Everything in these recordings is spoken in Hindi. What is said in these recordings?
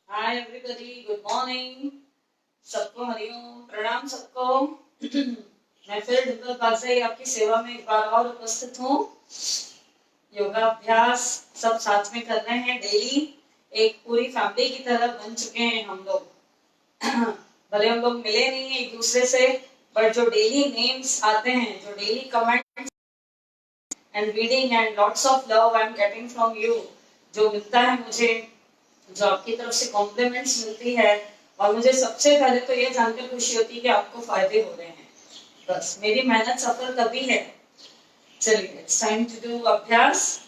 Hi everybody, good morning. सबको हरिओम, प्रणाम सबको। मैं फिर डिम्पल पासे आपकी सेवा में एक बार और उपस्थित हूँ। योगाभ्यास सब साथ में कर रहे हैं डेली। एक पूरी फैमिली की तरह बन चुके हैं हम लोग। भले हम लोग मिले नहीं हैं एक दूसरे से, बट जो डेली नेम्स आते हैं, जो daily comment and reading and lots of love I am getting from you, जो मिलता है मुझे, जो आपकी तरफ से कॉम्प्लीमेंट्स मिलती है, और मुझे सबसे पहले तो ये जानकर खुशी होती है कि आपको फायदे हो रहे हैं। बस मेरी मेहनत सफल तभी है। चलिए, इट्स टाइम टू डू अभ्यास।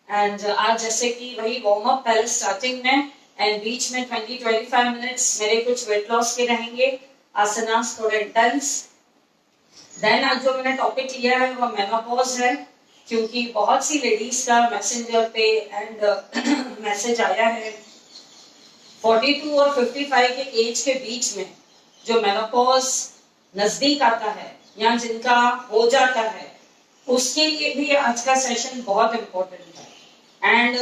एंड आज जैसे कि वही वार्म अप पहले स्टार्टिंग में एंड बीच में 20-25 मिनट्स मेरे कुछ वेट लॉस के रहेंगे, आसनास थोड़े इंटेंस। देन आज जो मैंने टॉपिक लिया है वो मेनोपॉज है, क्योंकि बहुत सी लेडीज का मैसेंजर पे एंड मैसेज आया है 42 और 55 के एज के बीच में जो मेनोपॉज नजदीक आता है या जिनका हो जाता है, उसके लिए भी आज का सेशन बहुत इम्पोर्टेंट है। एंड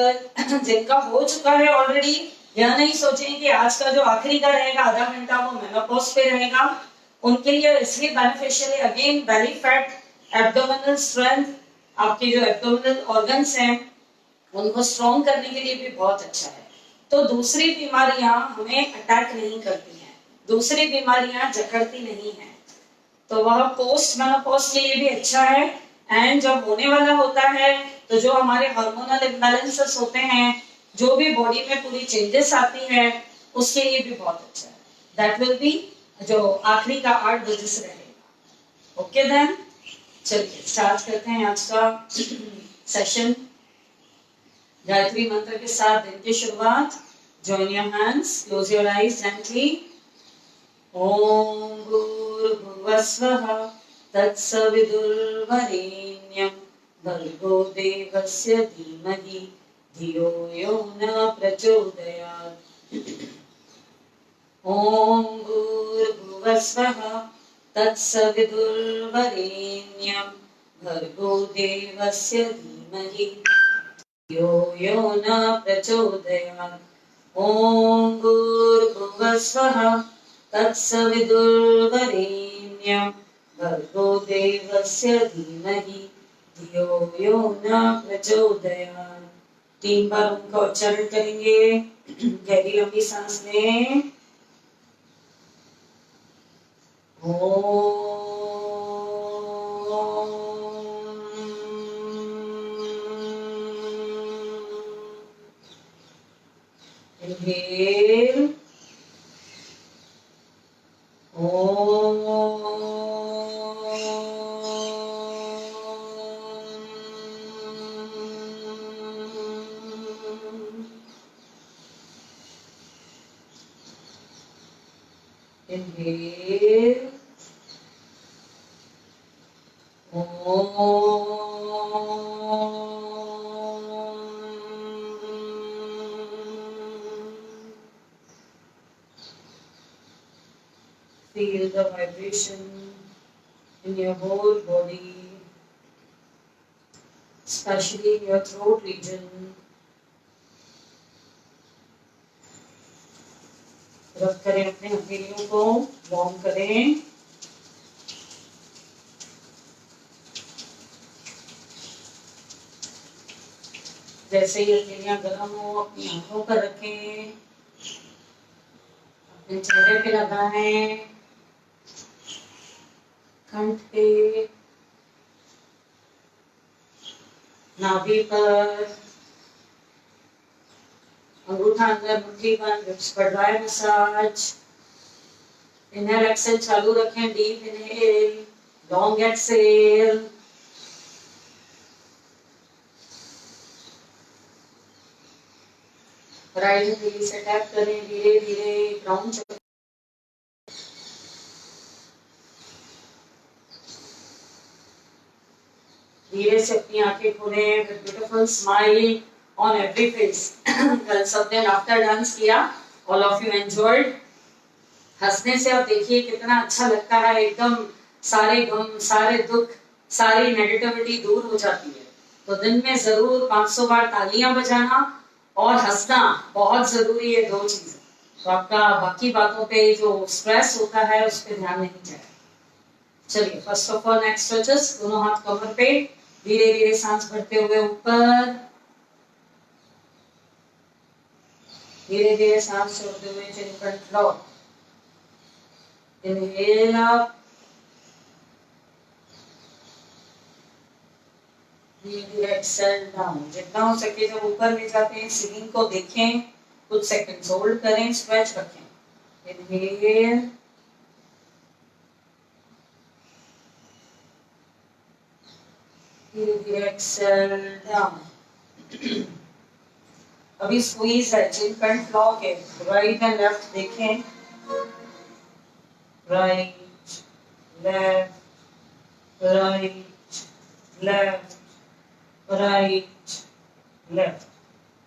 जिनका हो चुका है ऑलरेडी, यह नहीं सोचें कि आज का जो आखिरी का रहेगा आधा घंटा वो मेनोपॉज पे रहेगा। उनके लिए इसलिए बेनिफिशियल है, again belly fat, abdominal strength, आपके जो एब्डोमिनल ऑर्गन्स हैं उनको स्ट्रॉन्ग करने के लिए भी बहुत अच्छा है। तो दूसरी बीमारियां हमें अटैक नहीं करती हैं, दूसरी बीमारियां जकड़ती नहीं हैं, तो वह पोस्ट मेनोपॉज के लिए भी अच्छा है। एंड जब होने वाला होता है तो जो हमारे हार्मोनल इम्बैलेंसेस होते हैं, जो भी बॉडी में पूरी चेंजेस आती है, उसके लिए भी बहुत अच्छा है। दैट विल बी जो आखिरी का 8 बजे से रहेगा। ओके देन, चलिए स्टार्ट करते हैं आज का सेशन। गायत्री मंत्र के साथ दिन की शुरुआत। Join your hands, close your eyes gently. Om Bhurbhuvasvah Tatsavitурvarenyam Bhargo Devasya Dhimahi Dhiyo Yo Na Prachodayat. Om Bhurbhuvasvah Tatsavitурvarenyam Bhargo Devasya Dhimahi यो यो न प्रचोदयात्। ओम भूर्भुवस्वः तत्सवितुर्वरेण्यं भर्गो देवस्य धीमहि धियो यो न प्रचोदयात्। 3 बार उनका उच्चारण करेंगे। गहरी लंबी सांस लें। ओम Inhale. Om. Inhale. Feel the vibration in your whole body, especially in your throat region. रब करें अपने हथेलियों को वार्म करें। जैसे ही हथेलियां गर्म हो, अपनी आंखों पर रखें, अपने चेहरे पे लगाएं, कंठ पे, नाभि पर, अंगूठा अंदर, मुट्ठी बंद, लिप्स पर ड्राई मसाज। इनहेल एक्सेल चालू रखें। Deep inhale, long exhale. Right हथेली से टैप करें धीरे धीरे ग्राउंड। धीरे से अपनी आंखें खोलें। Beautiful smile on every face. कल सबने लाफ्टर डांस किया, ऑल ऑफ यू एंजॉयड। हंसने से आप देखिए कितना अच्छा लगता है, एकदम सारे गम, सारे दुख, सारी नेगेटिविटी दूर हो जाती है। तो दिन में जरूर 500 बार तालियां बजाना और हंसना बहुत जरूरी है, 2 चीजें। तो आपका बाकी बातों पे जो स्ट्रेस होता है उस पर ध्यान नहीं जाए। चलिए first of all neck stretches, दोनों हाथ कमर पे, धीरे धीरे सांस भरते हुए ऊपर, धीरे धीरे सांस छोड़ते हुए चिन फ्रंट लॉक, इनहेल अप, धीरे धीरे एक्सहेल डाउन। जितना हो सके जब ऊपर ले जाते हैं सीलिंग को देखें, कुछ सेकंड्स होल्ड करें, स्ट्रेच रखें। इनहेल, धीरे धीरे एक्सहेल डाउन। अभी स्क्वीज है, चिन फ्रंट लॉक है, राइट एंड लेफ्ट देखें, right left right left right left,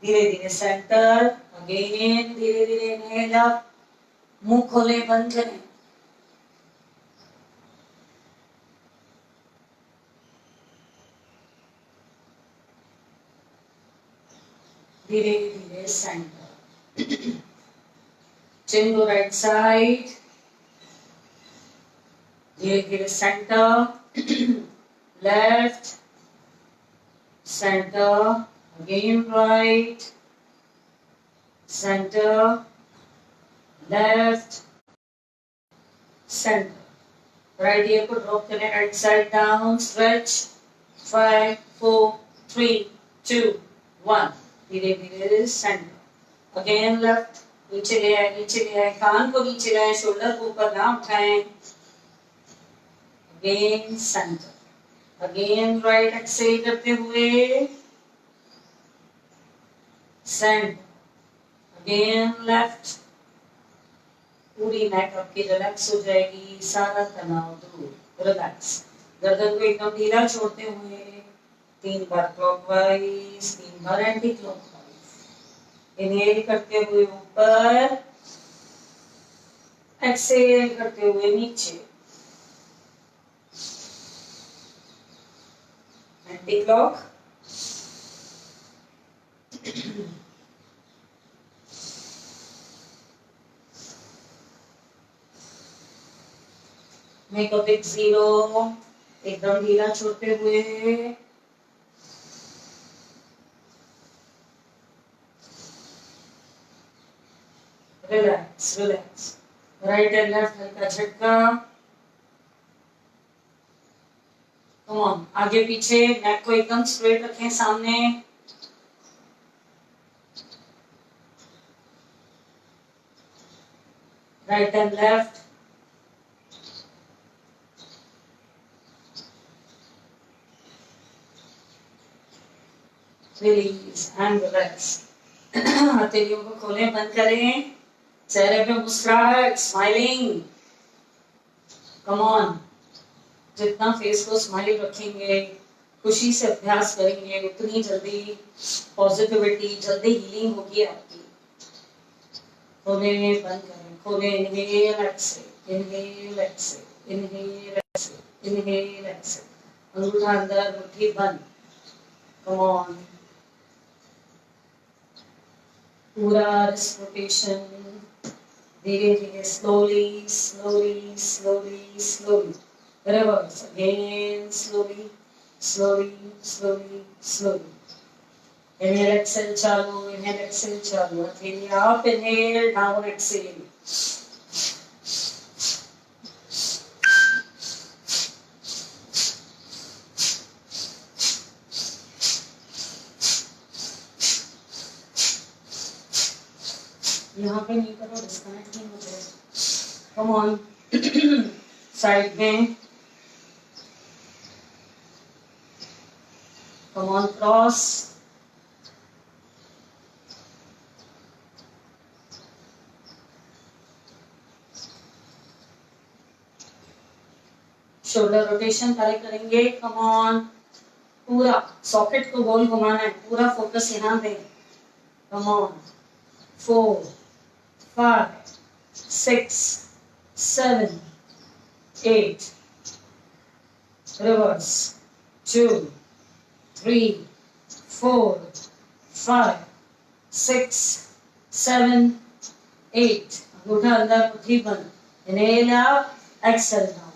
धीरे धीरे सेंटर, अगेन धीरे धीरे इनहेल अप, मुंह खोले बंद करें, धीरे धीरे center, chin to right side, धीरे धीरे center, left center, again right, center, left, center. Right ear को drop करें, right side down, stretch, 5, 4, 3, 2, 1. धीरे धीरे center. Again left, नीचे ले आए, कान को नीचे लाएं, शोल्डर को ऊपर ना उठाएं. Again center. Again right exhale करते हुए center. Again left. पूरी नेक आपकी रिलैक्स हो जाएगी, सारा तनाव दूर, रिलैक्स। गर्दन को एकदम ढीला छोड़ते हुए 3 बार क्लॉकवाइज, 3 बार एंटी क्लॉकवाइज। इनहेल करते हुए ऊपर, एक्सहेल करते हुए नीचे। Anti clock, make a big zero, एकदम ढीला छोड़ते हुए relax relax. Right and left हल्का झटका। कम ऑन, आगे पीछे, नेक को एकदम स्ट्रेट रखें सामने। Right and left, release and relax. हथेलियों को खोलें, बंद करें, चेहरे पे मुस्कुराहट, स्माइलिंग। कम ऑन, जितना फेस को स्माइल रखेंगे, खुशी से अभ्यास करेंगे, उतनी जल्दी पॉजिटिविटी, जल्दी हीलिंग होगी आपकी। खोलें, बंद करें, खोलें, inhale exhale, inhale exhale, inhale exhale, inhale exhale. अंगूठा अंदर, मुट्ठी बंद। कम ऑन, पूरा रिस्ट रोटेशन, धीरे धीरे, slowly slowly slowly slowly. Reverse again, slowly, slowly, slowly, slowly. Inhale, exhale, chalu. Inhale, exhale, chalu. Inhale up, inhale, down, exhale. यहाँ पे नहीं करो, डिस्कनेक्ट नहीं हो जाए। Come on, साइड में। Come on, cross. Shoulder rotation पहले करेंगे। Come on, पूरा सॉकेट को गोल घुमाना है, पूरा फोकस यहाँ पे। Come on, 4, 5, 6, 7, 8. Reverse. 2, 3, 4, 5, 6, 7, 8. अंगूठा अंदर, मुट्ठी बंद. Inhale up, exhale down.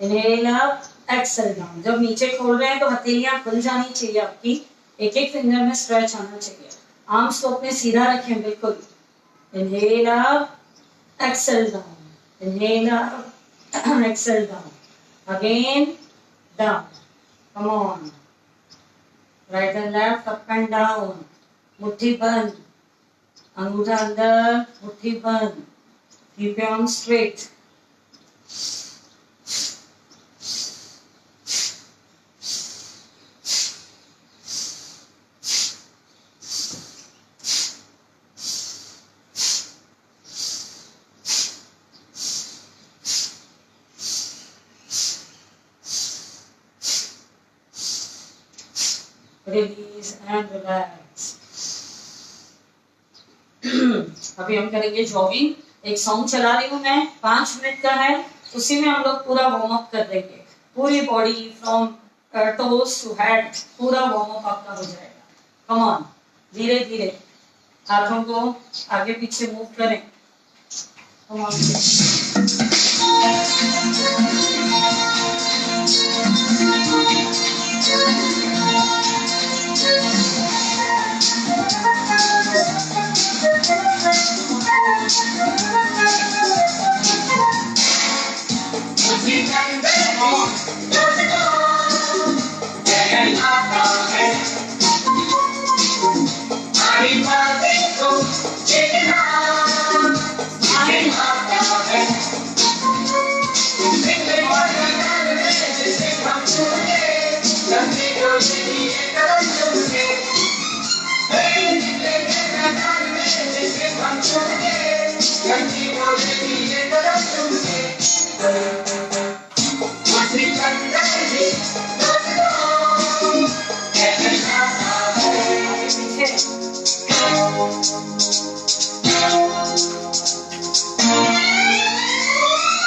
Inhale up, exhale down. जब नीचे खोल रहे हैं तो हथेलियां खुल जानी चाहिए आपकी. एक एक फिंगर में स्ट्रेच आना चाहिए. आर्म्स को अपने सीधा रखें बिल्कुल. Inhale up, exhale down. Inhale up, exhale down. Again, down. Come on. Right and left, up and down. मुट्ठी बंद. अंगूठा अंदर, मुट्ठी बंद. Keep your arms straight. Release and relax. अभी हम करेंगे जॉगिंग. एक सॉन्ग चला रही हूँ मैं, 5 मिनट का है. उसी में हम लोग पूरा वार्म अप कर देंगे. पूरी body from toes to head पूरा वार्म अप आपका हो जाएगा. कम ऑन, धीरे धीरे हाथों को आगे पीछे मूव करें. Come on.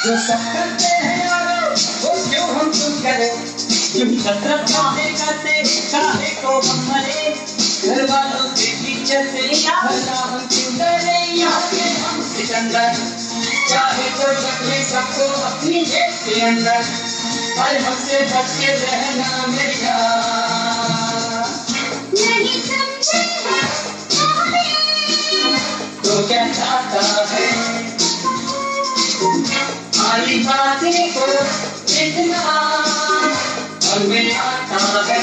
जो सब करते हैं यारो वो क्यों हम तुम करें. यूं कसरत काहे करते काहे को हम मरे. घर वालों से टीचर से भला हम क्यों डरे. आके हम सिकंदर चाहे तो रखे सबको अपनी जेब के अंदर. पर हमसे बच के रहना मेरा. नहीं समझे तो क्या चाहता है. खाली बातें को जितना हमें आता है.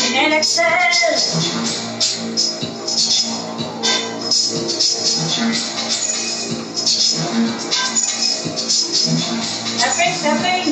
Inhale, exhale. Stepping, stepping.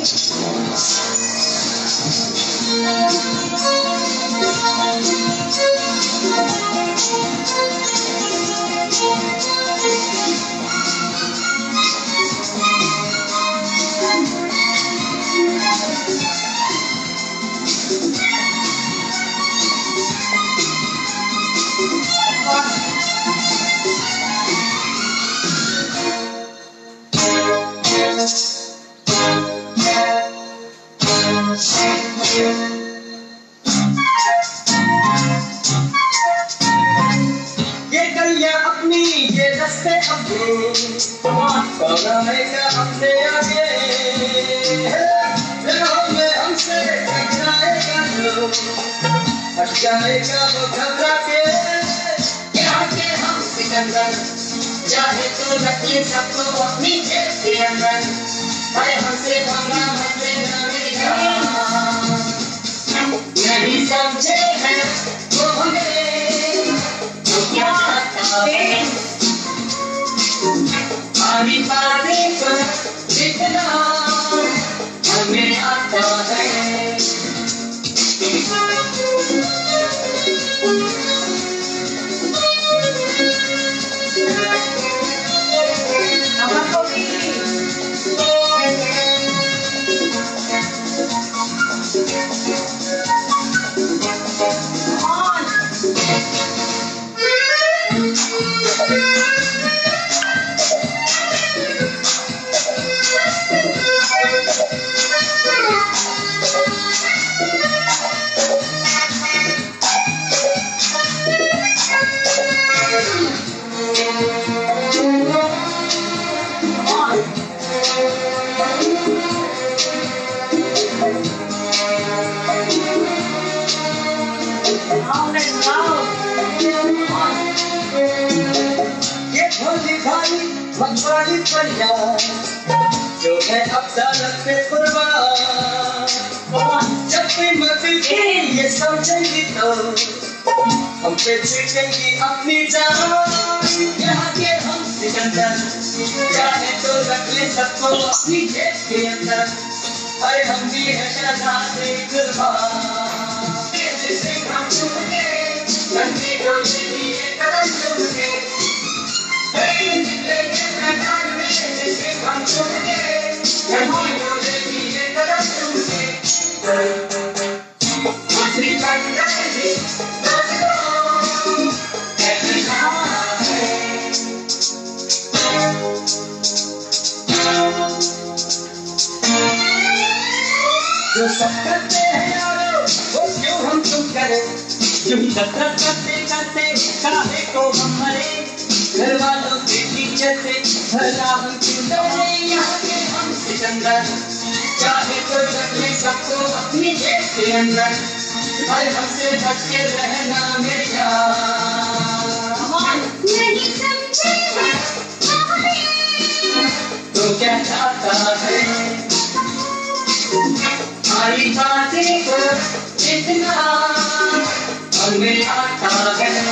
ये गलियां अपनी ये रास्ते अपने कौन आएगा हमसे आगे. में हमसे टकराएगा जो हट जाएगा वो घबरा के. आके हम सिकंदर चाहे तो रखिए सबको अपनी जेब के अंदर. भाई हमसे पंगा मत लेना मेरा. नहीं समझे हैं वो हमें तो क्या चाहता है. हमारी बातें को जितना हमें आता है. Come on. मखमली फरियाद जो है अफसानत पे कुर्बान। जब भी मदिल की ये समझेंगी तो हम पे छीटेंगी अपनी जान। यहाँ के हम सिकंदर चाहे तो रख ले सबको अपनी जेब के अंदर। अरे हम भी है शहजादे कुर्बान। जैसे हम चुमके ठंडी डोली लिए कदम चुमके लेके मैदान में जैसे हम चुमके ठंडी डोली लिए कदम चुमके दूसरी कंदरी जो सब करते हैं यारो वो क्यों हम तुम करें। यूं ही नफरत करते करते काहे को हम मरे। घर वालों के पीछे से भला हम क्यों डरे। यहाँ के हम सिकंदर चाहे तो रख ले सबको अपनी जेब के अंदर। अरे हमसे बच के रहना मेरी जान। नहीं समझे तो क्या चाहता है हमारी बातें को जितना हमें आता है।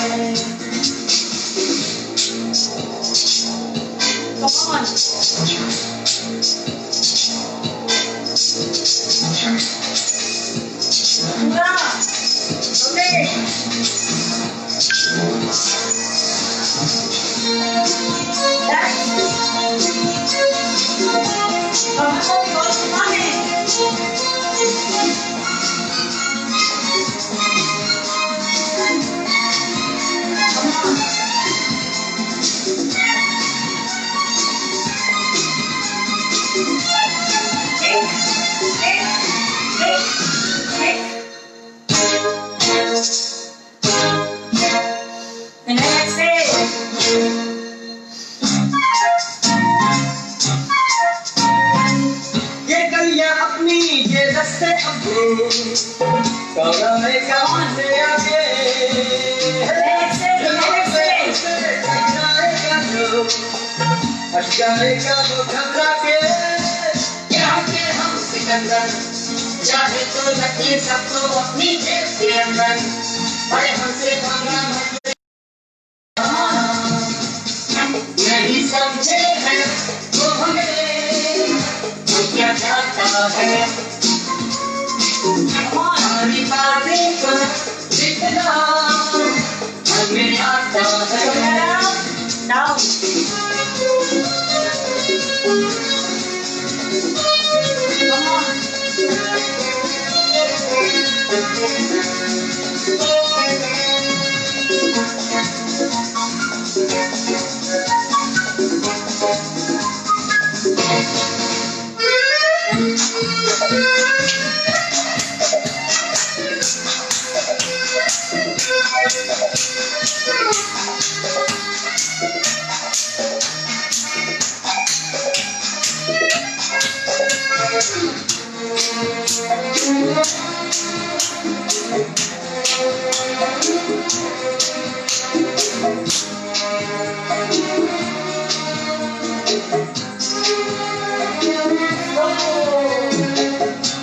ये गलियां अपनी ये रस्ते अपने कौराने का आगे आगे हट जाएगा वो घबरा के। यहाँ के हम सिकंदर चाहे तो रख ले सबको अपनी जेब के अंदर। अरे हमसे भागना मत नहीं समझे हैं वो हमें वो क्या चाहता है। हमारी बातें को जितना हमें आता है।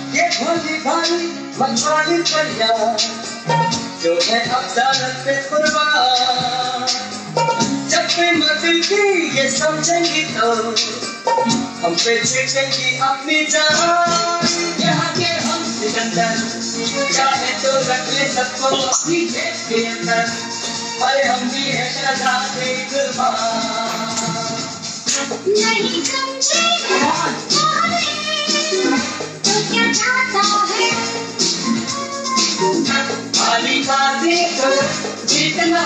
ये भोली भाली मखमली फरियाद जो है अफसानत पे कुर्बान। जब भी मदिल की ये समझेंगी तो हम पे छीटेंगी अपनी जान। यहाँ के हम सिकंदर चाहे तो रख ले सबको अपनी जेब के अंदर। अरे हम भी है शहजादे कुर्बान। नहीं समझे तो क्या चाहता है। हमारी बातें को जितना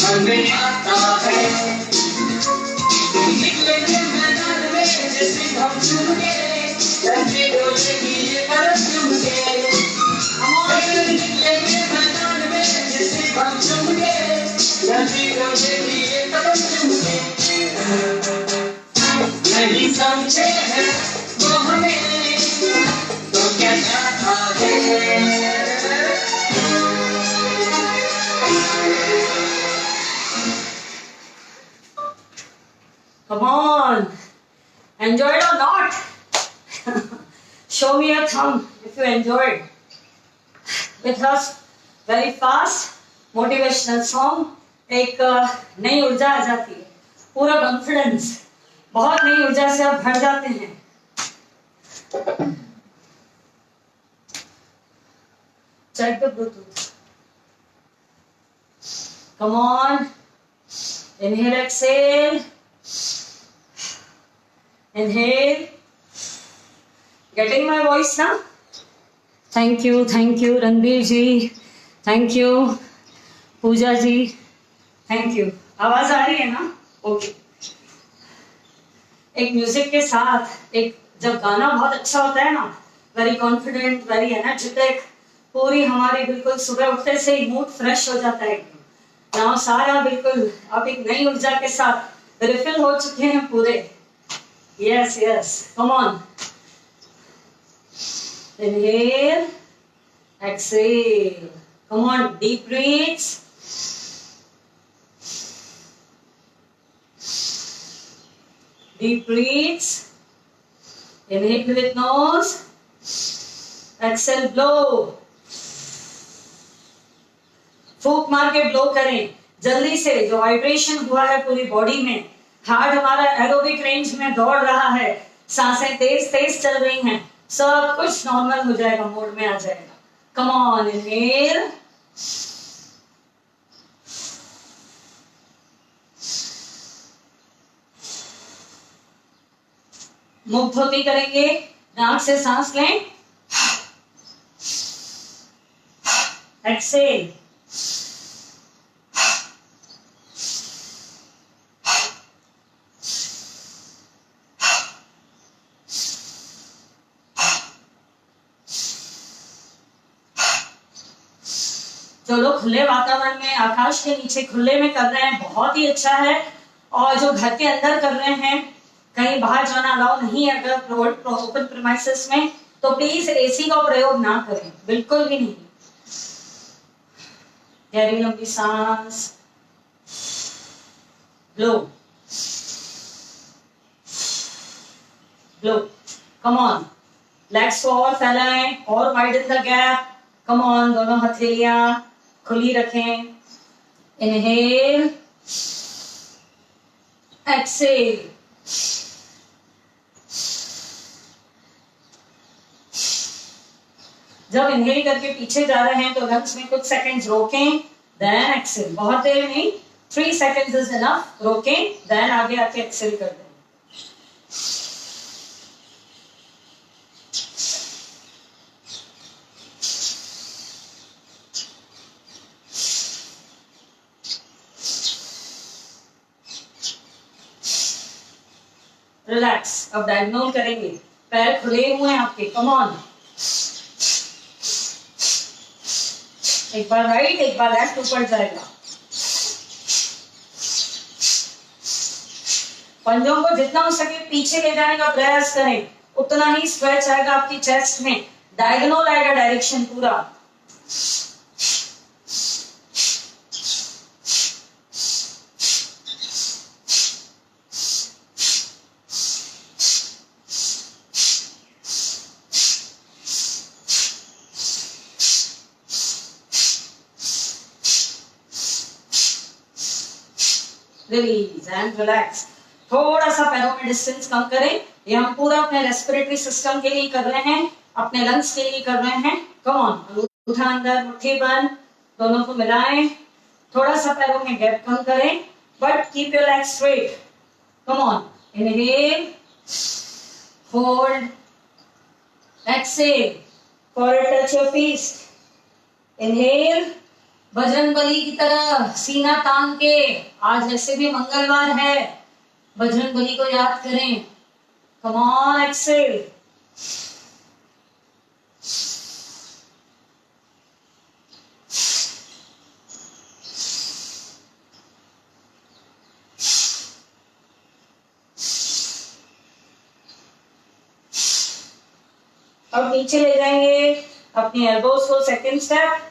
हमें आता है। निकलेंगे मैदान में जैसे हम चुमके ठंडी डोली लिए कदम चुमके। निकलेंगे मैदान में जैसे हम चुमके ठंडी डोली लिए कदम चुमके। नहीं समझे हैं वो हमें तो क्या चाहता है। Come on. Enjoyed or not? Show me a thumb if you enjoyed. With us, very fast, motivational song. एक नई ऊर्जा आ जाती है, पूरा कॉन्फिडेंस, बहुत नई ऊर्जा से आप भर जाते हैं. Check the Bluetooth. Come on. Inhale, exhale. Inhale. Getting my voice now? Thank you, Ranbir ji. Thank you, Pooja ji. Thank you. आवाज आ रही है ना? ओके. एक म्यूजिक के साथ एक जब गाना बहुत अच्छा होता है ना, वेरी कॉन्फिडेंट, वेरी एनर्जेटिक, पूरी हमारी बिल्कुल सुबह उठते से ही मूड फ्रेश हो जाता है. ना सारा बिल्कुल आप एक नई ऊर्जा के साथ रिफिल हो चुके हैं पूरे. Yes yes, come on. Inhale, exhale. Come on, deep breaths. Deep breaths. Inhale with nose. Exhale, blow. फूक मार के ब्लो करें जल्दी से. जो वाइब्रेशन हुआ है पूरी बॉडी में, हार्ट हमारा एरोबिक रेंज में दौड़ रहा है, सांसें तेज तेज चल रही हैं, सब कुछ नॉर्मल हो जाएगा, मोड में आ जाएगा. कम ऑन. इनहेल, मुक्त होती करेंगे, नाक से सांस लें. एक्सेल. जो लोग खुले वातावरण में, आकाश के नीचे खुले में कर रहे हैं, बहुत ही अच्छा है. और जो घर के अंदर कर रहे हैं, कहीं बाहर जाना अलाउ नहीं है अगर ओपन प्रीमाइसेस में, तो प्लीज एसी का प्रयोग ना करें, बिल्कुल भी नहीं. गहरी लंबी सांस, blow blow. Come on. Legs को और फैलाएं और widen the gap. Come on. दोनों हथेलियां खुली रखें. Inhale, exhale. जब इनहेल करके पीछे जा रहे हैं तो लंग्स में कुछ सेकंड्स रोकें, देन एक्सेल. बहुत देर नहीं, 3 seconds इज इनफ. रोकें, देन आगे आके एक्सेल कर दें. रिलैक्स. अब डायगोनल करेंगे, पैर खुले हुए हैं आपके. Come on. एक बार राइट, एक बार लेफ्ट ऊपर जाएगा. पंजों को जितना हो सके पीछे ले जाने का प्रयास करें, उतना ही स्ट्रेच आएगा आपकी चेस्ट में. डायगोनल आएगा डायरेक्शन पूरा. Release and relax. थोड़ा सा पैरों में डिस्टेंस कम करें. ये हम पूरा अपने रेस्पिरेटरी सिस्टम के लिए कर रहे हैं, अपने लंग्स के लिए कर रहे हैं. Come on. अंगूठा अंदर, मुट्ठी बंद, दोनों को मिलाएं. थोड़ा सा पैरों में गैप कम करें, but keep your legs straight. Come on. Inhale, hold, exhale. Forward touch your feet. Inhale, Bajrangbali की तरह सीना तान के. आज वैसे भी मंगलवार है, बजरंगबली को याद करें. कम ऑन. एक्सेल. अब नीचे ले जाएंगे अपनी एल्बोस को. Second step.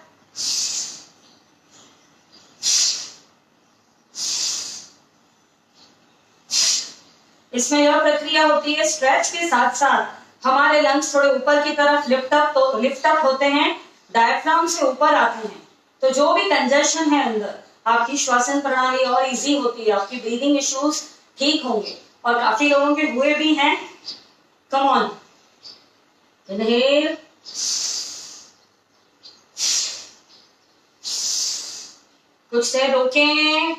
इसमें यह प्रक्रिया होती है, स्ट्रेच के साथ साथ हमारे लंग्स थोड़े ऊपर की तरफ लिफ्ट अप होते हैं, डायफ्राम से ऊपर आते हैं। तो जो भी कंजेशन है अंदर, आपकी श्वसन प्रणाली और इजी होती है, आपकी ब्रीदिंग इश्यूज ठीक होंगे, और काफी लोगों के हुए भी हैं। कम ऑन, इनहेल, कुछ देर रोकें,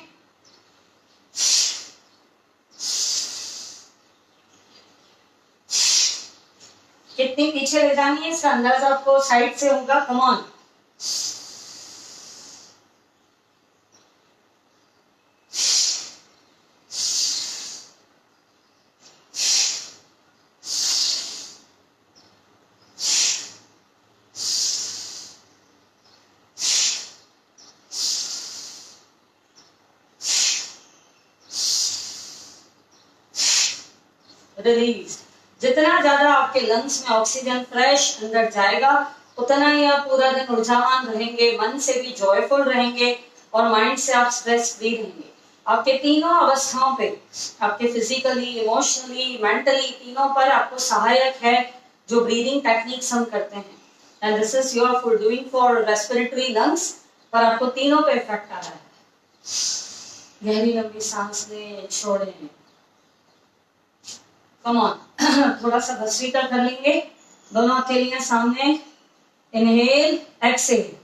कितनी पीछे ले जानी है इसका अंदाजा आपको साइड से होगा। Come on, release. जितना ज्यादा आपके लंग्स में ऑक्सीजन फ्रेश अंदर जाएगा, उतना ही आप पूरा दिन ऊर्जावान रहेंगे, मन से भी जॉयफुल रहेंगे, और माइंड से आप स्ट्रेस फ्री रहेंगे। आपके तीनों अवस्थाओं पे, आपके फिजिकली, इमोशनली, मेंटली, तीनों पर आपको सहायक है जो ब्रीदिंग टेक्निक्स हम करते हैं। And this is your for doing for respiratory lungs, पर आपको तीनों पे इफेक्ट आ रहा है। गहरी लंबी सांस लें, छोड़ें। कम ऑन, थोड़ा सा भस्त्रिका कर लेंगे, दोनों हथेलियां सामने, इनहेल, एक्सेल।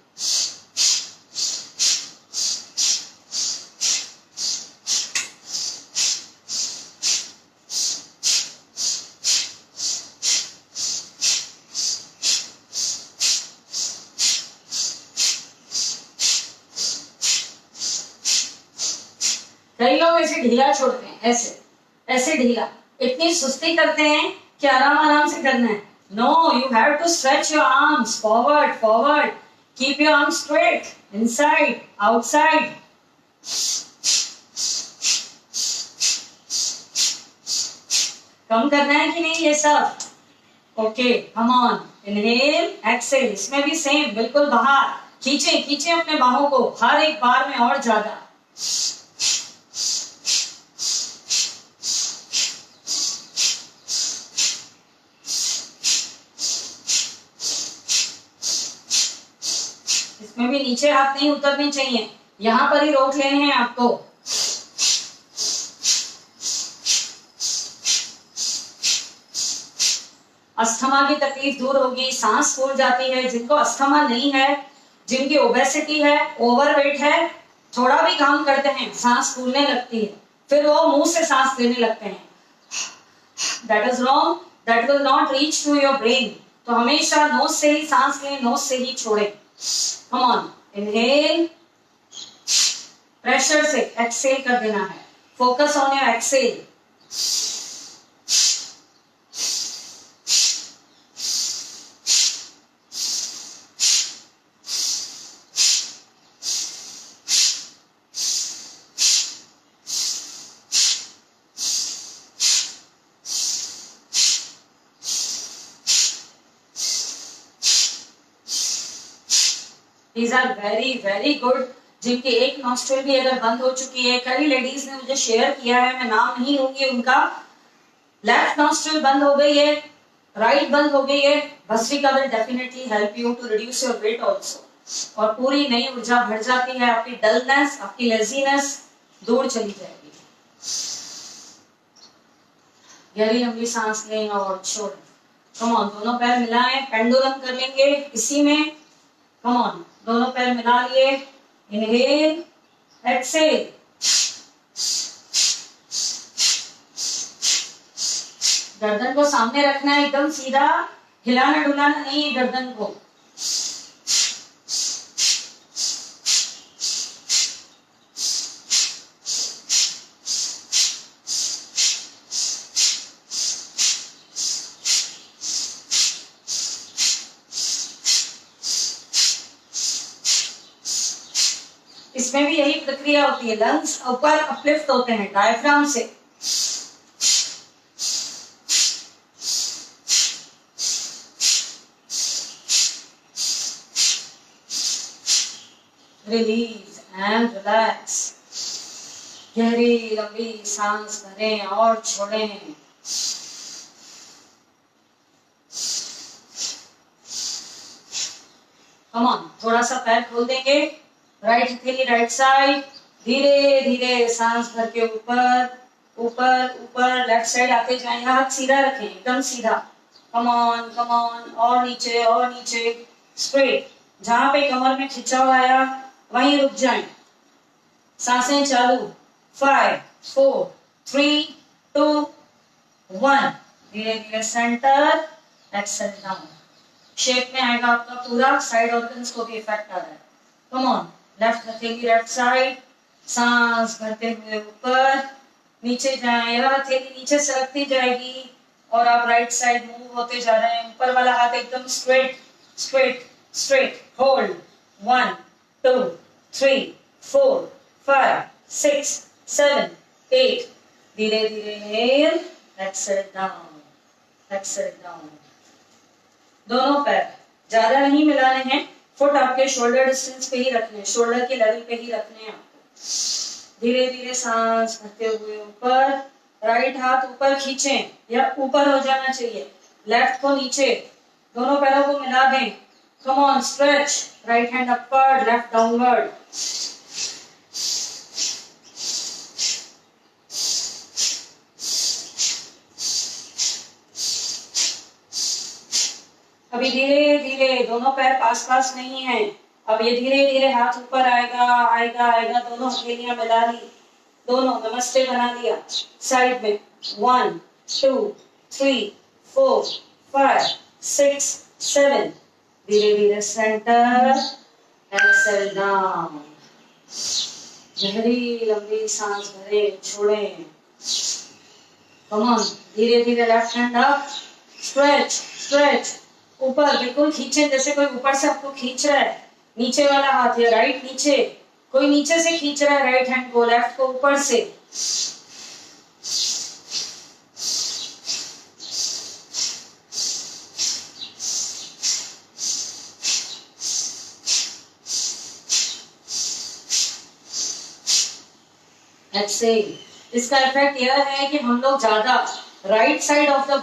कई लोग ऐसे ढीला छोड़ते हैं, ऐसे ऐसे ढीला, इतनी सुस्ती करते हैं कि आराम आराम से करना है। No, you have to stretch your arms forward forward, keep your arms straight, inside outside. कम करना है कि नहीं ये सब? Okay, come on, inhale, exhale. इसमें भी सेम, बिल्कुल बाहर खींचे खींचे अपने बाहों को, हर एक बार में और ज्यादा। इसमें भी नीचे हाथ नहीं उतरने चाहिए, यहां पर ही रोक लेने हैं आपको। अस्थमा की तकलीफ दूर होगी, सांस फूल जाती है। जिनको अस्थमा नहीं है, जिनकी ओबेसिटी है, ओवरवेट है, थोड़ा भी काम करते हैं सांस फूलने लगती है, फिर वो मुंह से सांस लेने लगते हैं। That is wrong, that will not reach to your brain. तो हमेशा नोज से ही सांस लें, नोज से ही छोड़ें। कम ऑन, इनहेल, प्रेशर से एक्सेल कर देना है, focus on your exhale. These are very very good। जिनकी एक नॉस्ट्रिल भी अगर बंद हो चुकी है, कई लेडीज ने मुझे शेयर किया है, मैं नाम नहीं लूंगी उनका, लेफ्ट नॉस्ट्रिल बंद हो गई है, राइट बंद हो गई है, bhastrika will definitely help you to reduce your weight also, और पूरी नई ऊर्जा भर जाती है, आपकी डलनेस, आपकी लेजीनेस दूर चली जाएगी। गहरी लंबी सांस लें और छोड़ें। कम ऑन, दोनों पैर मिलाएं, पेंडुलम कर लेंगे इसी में। कम ऑन, दोनों पैर मिला लिए, इनहेल, एक्सेल। गर्दन को सामने रखना है, एकदम सीधा, हिलाना डुलाना नहीं है गर्दन को। इसमें भी यही प्रक्रिया होती है, लंग्स ऊपर अपलिफ्ट होते हैं डायफ्राम से। Release and relax. गहरी लंबी सांस भरें और छोड़ें। कम ऑन, थोड़ा सा पैर खोल देंगे, राइट हथेली राइट साइड, धीरे धीरे सांस भर के ऊपर ऊपर ऊपर, लेफ्ट साइड आते जाएं, हाथ सीधा रखें, एकदम सीधा। कम ऑन, और नीचे स्ट्रेट। जहां पे कमर में खिंचाव आया वहीं रुक जाएं। सांसें चालू। 5 4 3 2 1। धीरे धीरे सेंटर, एक्सेल डाउन। शेप में आएगा आपका पूरा, साइड ऑर्गन्स को भी इफेक्ट आ रहा है। कम ऑन, लेफ्ट हथेली लेफ्ट साइड, सांस भरते हुए ऊपर नीचे जाएं, यह हथेली नीचे सरकती जाएगी और आप राइट साइड मूव होते जा रहे हैं। ऊपर वाला हाथ एकदम स्ट्रेट स्ट्रेट स्ट्रेट। होल्ड 1 2 3 4 5 6 7 8। धीरे धीरे inhale, exhale down, exhale down. दोनों पैर ज्यादा नहीं मिलाने हैं, फुट आपके शोल्डर डिस्टेंस पे ही रखने हैं, शोल्डर के लेवल पे ही रखने हैं आपको। धीरे धीरे सांस भरते हुए ऊपर, राइट हाथ ऊपर खींचें या ऊपर हो जाना चाहिए, लेफ्ट को नीचे, दोनों पैरों को मिला दें। कम on, stretch, right hand upward, left downward. अभी धीरे धीरे, दोनों पैर पास पास नहीं है, अब ये धीरे धीरे हाथ ऊपर आएगा आएगा आएगा। दोनों हथेलियां मिला ली, दोनों नमस्ते बना लिया साइड में। 1 2 3 4 5 6 7। धीरे धीरे सेंटर, एक्सेल डाउन। गहरी लंबी सांस भरें, छोड़ें। कम ऑन, धीरे धीरे left hand up, stretch stretch, ऊपर बिल्कुल खींचे जैसे कोई ऊपर से आपको खींच रहा है। नीचे वाला हाथ है राइट नीचे, कोई नीचे से खींच रहा है राइट हैंड को, लेफ्ट को ऊपर से। इसका इफेक्ट यह है कि हम लोग ज्यादा right side of the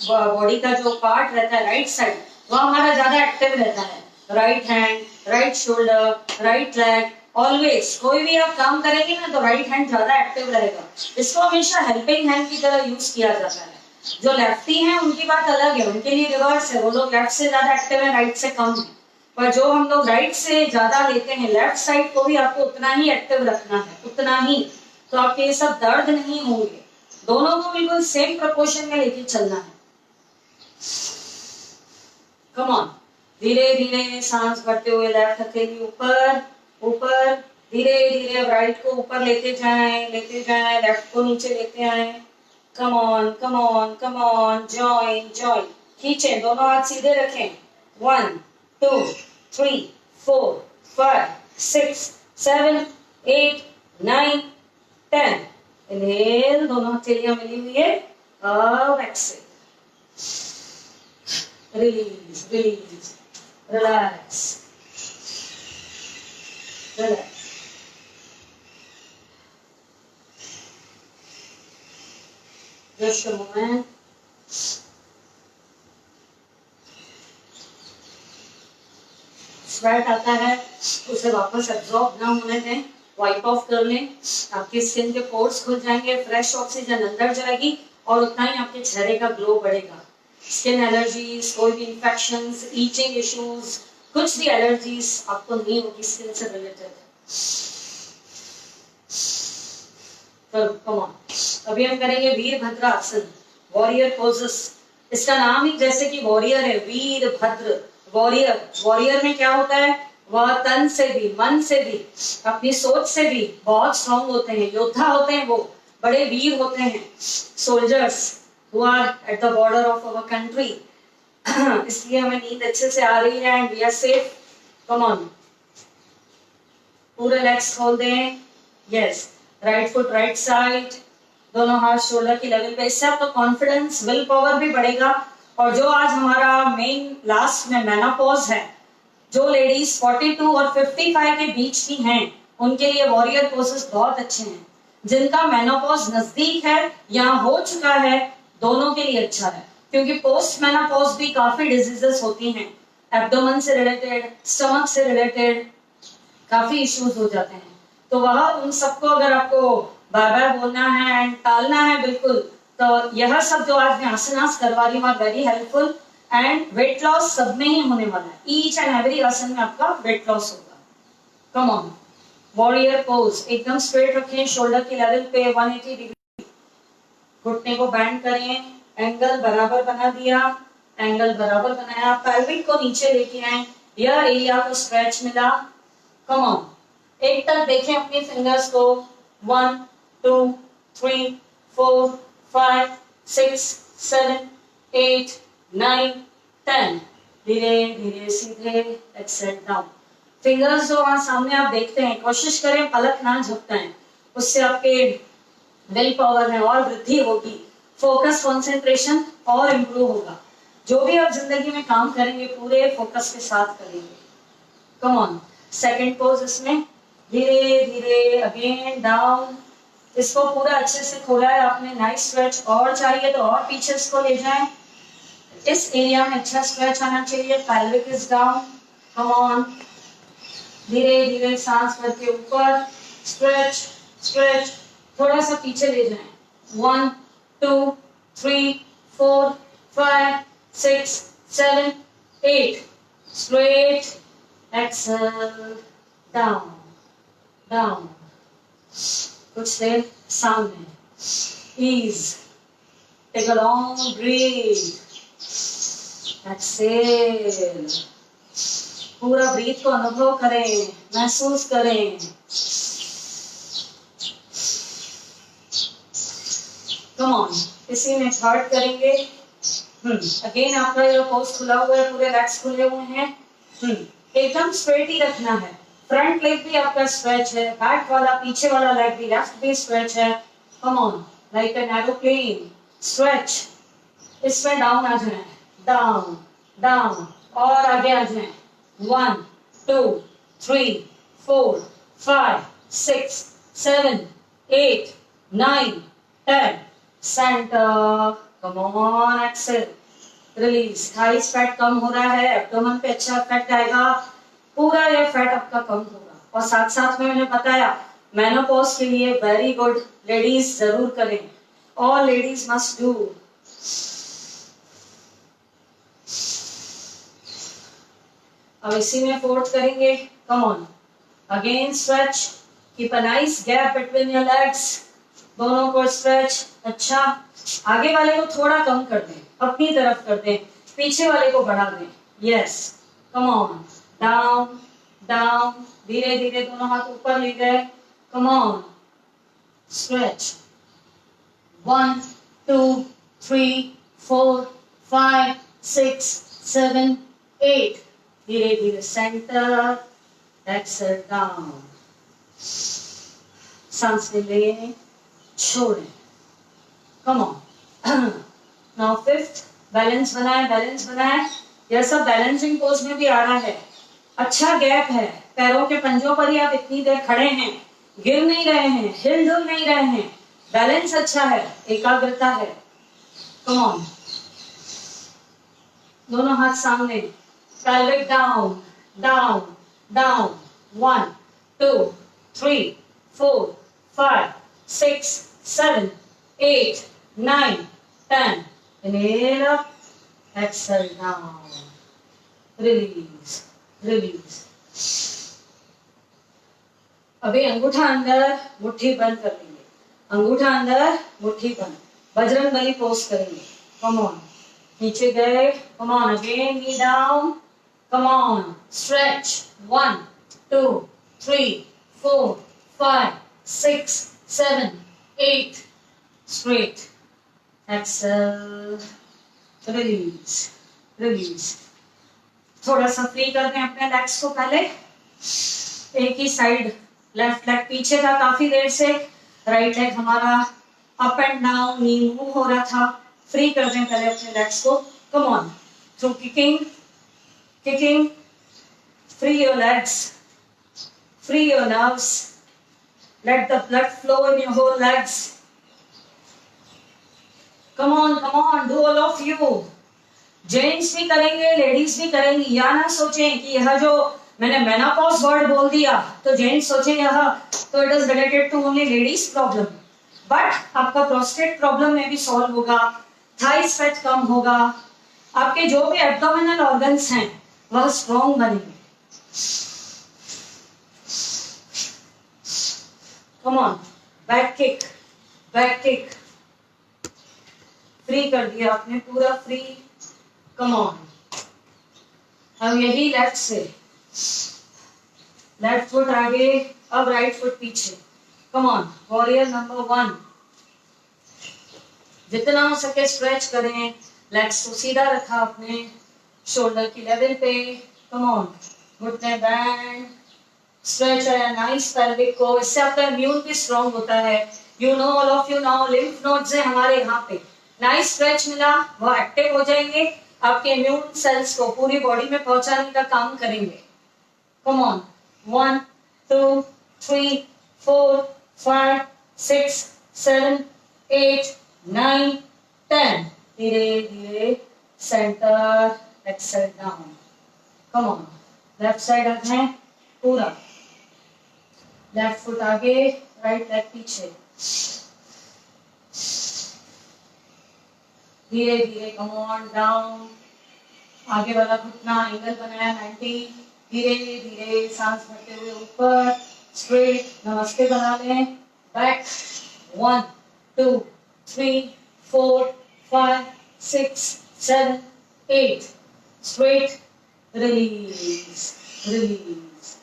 body का जो पार्ट रहता है राइट साइड, वो हमारा ज्यादा एक्टिव रहता है। Right hand, right shoulder, right leg, always कोई भी आप काम करेंगे ना तो राइट हैंड ज्यादा एक्टिव रहेगा। इसको हमेशा हेल्पिंग हैंड की तरह यूज किया जाता है। जो लेफ्टी हैं उनकी बात अलग है, उनके लिए रिवर्स है, वो लोग लेफ्ट से ज्यादा एक्टिव है, राइट से कम है। पर जो हम लोग राइट से ज्यादा लेते हैं, लेफ्ट साइड को भी आपको उतना ही एक्टिव रखना है, उतना ही, तो आपके ये सब दर्द नहीं होंगे। दोनों को बिल्कुल सेम प्रोपोर्शन में लेके चलना है। कम ऑन, धीरे धीरे सांस भरते हुए लेफ्ट हथेली ऊपर ऊपर, धीरे धीरे राइट को ऊपर लेते जाएं, लेफ्ट को नीचे लेते आए। Come on come on come on, join join, खींचें, दोनों हाथ सीधे रखें। 1 2 3 4 5 6 7 8 9 10। इनहेल, दोनों हथेलियां मिली हुई है, अब exhale, release release, relax relax. Just a moment. Sweat आता है, उसे वापस एब्जॉर्ब ना होने दें, वाइप ऑफ कर लें। आपकी स्किन के पोर्स खुल जाएंगे, फ्रेश ऑक्सीजन अंदर जाएगी और उतना ही आपके चेहरे का ग्लो बढ़ेगा। स्किन एलर्जीज, कोई भी इंफेक्शंस, ईचिंग इश्यूज, कुछ भी एलर्जीज आपको नहीं होगी स्किन से रिलेटेड। कम ऑन, अभी हम करेंगे वीरभद्र आसन, वॉरियर पोजेस। इसका नाम ही जैसे कि वॉरियर है, वीरभद्र, वॉरियर। वॉरियर में क्या होता है, वह तन से भी, मन से भी, अपनी सोच से भी बहुत स्ट्रॉन्ग होते हैं, योद्धा होते हैं, वो बड़े वीर होते हैं। Soldiers who are at the border of our country। इसलिए हमें नींद अच्छे से आ रही है and we are safe। Come on, पूरे लेग्स खोल दें। Yes, right foot right side, दोनों हाथ शोल्डर की लेवल पे। इससे आपका कॉन्फिडेंस, विल पावर भी बढ़ेगा। और जो आज हमारा मेन लास्ट में मेनोपॉज है, जो लेडीज 42 और 55 के बीच की हैं, उनके लिए वॉरियर पोसेस बहुत अच्छे हैं। जिनका मेनोपॉज नजदीक है या हो चुका है, दोनों के लिए अच्छा है, क्योंकि पोस्ट मेनोपॉज भी काफी डिजीजेस होती हैं, एब्डोमेन से रिलेटेड, स्टमक से रिलेटेड काफी इश्यूज हो जाते हैं। तो वह उन सबको अगर आपको बार बार बोलना है एंड टालना है बिल्कुल, तो यह सब जो आज मैं आसनास करवा रही हूँ are very helpful and weight loss सब में ही होने वाला है। ईच एंड एवरी आसन में आपका वेट लॉस होगा। कम ऑन, वॉरियर पोज, एकदम स्ट्रेट रखें, शोल्डर के लेवल पे 180 डिग्री, घुटने को बैंड करें, एंगल बराबर बना दिया, एंगल बराबर बनाया, पैल्विक को नीचे लेके आए, यह एरिया को स्ट्रेच मिला। कम ऑन, एक तक देखें अपनी फिंगर्स को, 1 2 3 4 5 6 7 8 9 10, धीरे धीरे सीधे एक्सेल डाउन। फिंगर्स जो वहां सामने आप देखते हैं, कोशिश करें पलक ना झपकाएं, उससे आपके विल पावर में और वृद्धि होगी, फोकस कंसंट्रेशन और इम्प्रूव होगा। जो भी आप जिंदगी में काम करेंगे पूरे फोकस के साथ करेंगे। कम ऑन, सेकंड पोज इसमें, धीरे धीरे अगेन डाउन, इसको पूरा अच्छे से खोला है आपने, नाइस स्ट्रेच, और चाहिए तो और पीछे इसको ले जाएं, इस एरिया में अच्छा स्ट्रेच आना चाहिए, pelvic is down. Come on, धीरे धीरे सांस करके ऊपर, स्ट्रेच स्ट्रेच, थोड़ा सा पीछे ले जाएं, 1 2 3 4 5 6 7 8, स्ट्रेट एक्सेल डाउन डाउन, कुछ देर सामने, ease, take a long breath, exhale, पूरा ब्रीथ को अनुभव करें, महसूस करें। कम ऑन, इसी में थर्ड करेंगे। अगेन आपका ये पोज खुला हुआ है, पूरे लेग्स खुले हुए हैं, एकदम स्ट्रेट ही रखना है, फ्रंट लेग भी आपका स्ट्रेच है, बैक वाला पीछे वाला लेग भी, लेफ्ट भी स्ट्रेच है। Come on, like an aeroplane, stretch, इसमें डाउन आ जाए, डाउन डाउन, और आगे आ जाए, 1 2 3 4 5 6 7 8 9 10, centre. Come on, exhale, release, thighs fat कम हो रहा है, एब्डोमेन पे अच्छा इफेक्ट आएगा, पूरा ये फैट आपका कम होगा। और साथ साथ में मैंने बताया मेनोपॉज के लिए वेरी गुड, लेडीज जरूर करें, ऑल लेडीज मस्ट डू। अब इसी में फोर्थ करेंगे। कम on, again stretch, keep a nice gap between your legs, दोनों को स्ट्रेच, अच्छा, आगे वाले को थोड़ा कम कर दें, अपनी तरफ कर दें, पीछे वाले को बढ़ा दें, yes. Come on, down down, धीरे धीरे दोनों हाथ ऊपर ले गए, कम ऑन, स्ट्रेच, 1 2 3 4 5 6 7 8, धीरे धीरे सेंटर, एक्सेल डाउन, सांस लें, छोड़ें। Come on, now fifth, balance बनाए, बैलेंस बनाए, यह सब बैलेंसिंग पोज में भी आ रहा है, अच्छा गैप है, पैरों के पंजों पर ही आप इतनी देर खड़े हैं, गिर नहीं रहे हैं, हिलडुल नहीं रहे हैं, बैलेंस अच्छा है, एकाग्रता है। कम ऑन, दोनों हाथ सामने, pelvic down down down, 1 2 3 4 5 6 7 8 9 10, inhale up, exhale down, release release। अभी अंगूठा अंदर, मुट्ठी बंद कर लेंगे, अंगूठा अंदर, मुट्ठी बंद, बजरंग बली पोज करेंगे। कम ऑन, नीचे गए, come on, again knee down, come on, stretch, 1 2 3 4 5 6 7 8, straight, exhale, release release. थोड़ा सा फ्री कर दें अपने लेग्स को, पहले एक ही साइड, लेफ्ट लेग पीछे था काफी देर से, राइट लेग हमारा up and down, knee move हो रहा था, फ्री कर दें पहले अपने लेग्स को। Come on, through kicking kicking, free your legs, free your nerves, Let the blood flow in your whole legs. Come on, do all of you. Gents भी करेंगे, लेडीज भी करेंगी. या ना सोचें कि यह जो मैंने मेनोपॉज वर्ड बोल दिया तो जेंट्स सोचें यह तो it is related to only ladies problem. But आपका प्रोस्टेट प्रॉब्लम में भी सॉल्व होगा, थाइस फैट कम होगा, आपके जो भी एब्डोमिनल ऑर्गन्स हैं वह स्ट्रॉन्ग बनेंगे. Come on, back kick, back kick. Free कर दिया आपने, पूरा फ्री. Come on. अब यही लेफ्ट से, लेफ्ट फुट आगे, अब राइट फुट पीछे. Come on, warrior number 1. जितना हो सके स्ट्रेच करें. लेग्स को सीधा रखा आपने, शोल्डर की लेवल पे. कम ऑन, घुटने बैंड, स्ट्रेच है नाइस पेल्विक को. इससे आपका इम्यून भी स्ट्रॉन्ग होता है. You know all of you now lymph nodes है हमारे यहाँ पे. नाइस स्ट्रेच मिला, वो एक्टिव हो जाएंगे, आपके इम्यून सेल्स को पूरी बॉडी में पहुंचाने का काम करेंगे. Come on, 1 2 3 4 5 6 7 8 9 10. धीरे धीरे centre, Excel down. Come on, left side रखें पूरा. लेफ्ट फुट आगे, राइट लेग पीछे. धीरे धीरे कम ऑन, डाउन. आगे वाला घुटना एंगल बनाया 90. धीरे धीरे सांस भरते हुए ऊपर, स्ट्रेट नमस्ते बना लें. Back 1 2 3 4 5 6 7 8. Straight, release, release.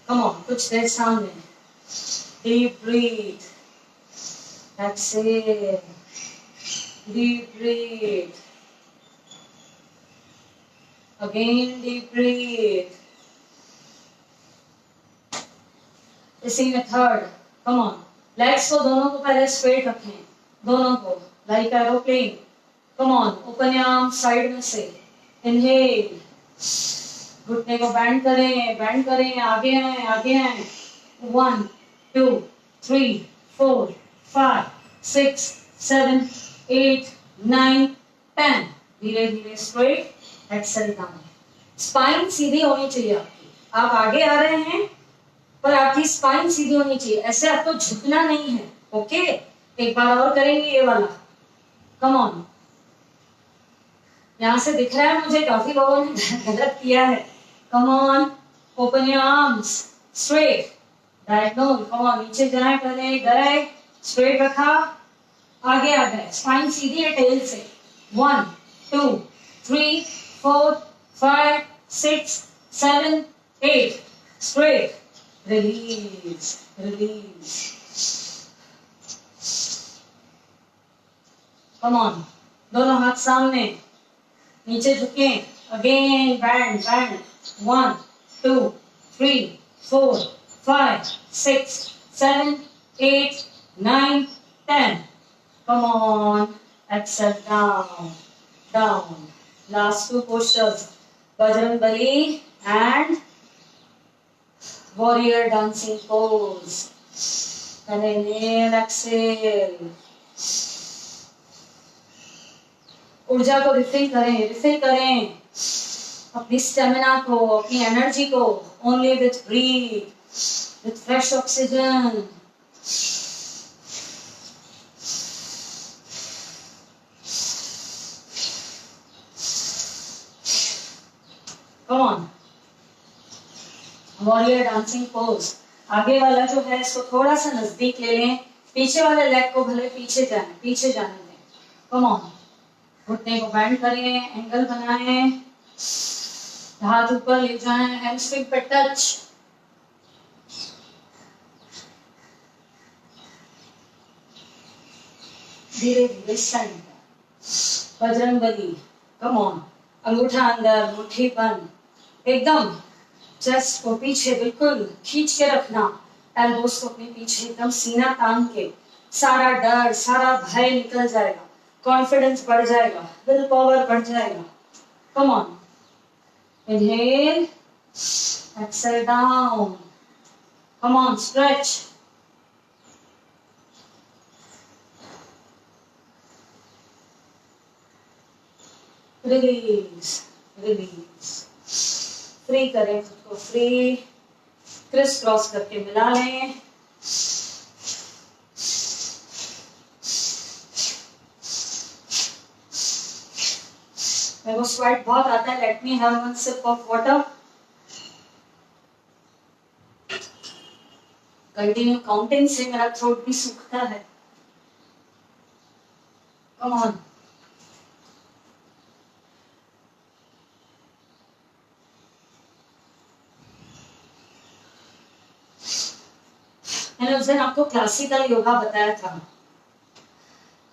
Come on, कुछ देर सामने. Deep breath, exhale. Deep breathe. Again deep breathe. इसी में थर्ड. Come on. Legs को दोनों को पहले straight रखें, दोनों को like aeroplane. Come on. Open your arms side में से. Inhale. घुटने को bend करें, आगे आए. 1 2 3 4 5 6 7 8 9 10. धीरे धीरे स्ट्रेट, एक्सेल डाउन. स्पाइन सीधी होनी चाहिए आपकी. आप आगे आ रहे हैं पर आपकी स्पाइन सीधी होनी चाहिए. ऐसे आपको झुकना नहीं है. ओके, एक बार और करेंगे ये वाला. Come on. यहां से दिख रहा है मुझे काफी लोगों ने गलत किया है. Come on, open your arms, straight, diagonal. Come on, नीचे जाए, गए, स्ट्रेट रखा, आगे आ गए. स्पाइन सीधी है टेल से. 1 2 3 4 5 6 7 8. Straight, release, release. Come on, दोनों हाथ सामने, नीचे झुके. Again band, band. 1 2 3 4 5 6 7 8 9 10. Come on, exhale down, down. Last two postures, Bajrangbali and warrior dancing pose. And inhale, exhale. ऊर्जा को रिफिल करें, अपनी स्टेमिना को, अपनी एनर्जी को. Only with breathe, with fresh oxygen. Come on. Warrior dancing pose. आगे वाला जो है इसको थोड़ा सा नजदीक ले लें. पीछे वाले लेग को भले पीछे जाने दें. Come on. घुटने को बैंड करें, एंगल बनाएं, हाथ ऊपर ले जाएं, हैमस्ट्रिंग पे टच. धीरे धीरे सेंटर, बजरंगबली. Come on. अंगूठा अंदर, मुट्ठी बंद, एकदम चेस्ट को पीछे बिल्कुल खींच के रखना. एल्बोस को अपने पीछे एकदम सीना तान के. सारा डर, सारा भय निकल जाएगा, कॉन्फिडेंस बढ़ जाएगा, विल पावर बढ़ जाएगा. कम on. Inhale, exhale down. Come on, stretch. Release, release. Free करें खुद को, फ्री. क्रिस क्रॉस करके मिला लें. मेरे को स्वेट बहुत आता है. Let me have one sip of water. Continue counting से मेरा थ्रोट भी सूखता है. Come on. मैंने उस दिन आपको क्लासिकल योगा बताया था.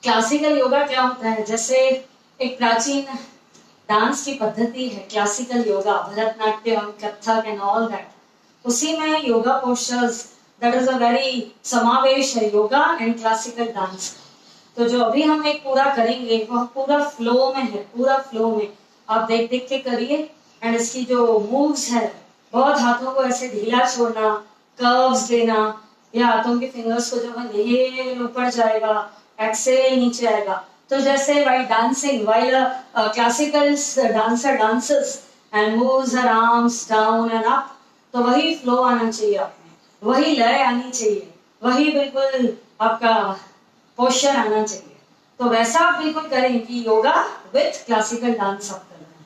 क्लासिकल योगा क्या होता है? जैसे एक प्राचीन डांस की पद्धति है classical yoga, Bharatanatyam, Kathak and all that. उसी में yoga postures, that is a very समावेश है योगा एंड क्लासिकल डांस. तो जो अभी हम एक पूरा करेंगे वह पूरा फ्लो में है, पूरा फ्लो में. आप देख देख के करिए. एंड इसकी जो मूव्स है, बहुत हाथों को ऐसे ढीला छोड़ना, कर्व्स देना, या हाथों के फिंगर्स को जब इनहेल ऊपर जाएगा, एक्सेल नीचे आएगा. तो जैसे while dancing, while a classical dancer dances and moves her arms down and up, तो वही फ्लो आना चाहिए आप में, वही लय आनी चाहिए, वही बिल्कुल आपका पोस्चर आना चाहिए. तो वैसा आप बिल्कुल करें कि योगा विथ क्लासिकल डांस आप कर रहे हैं.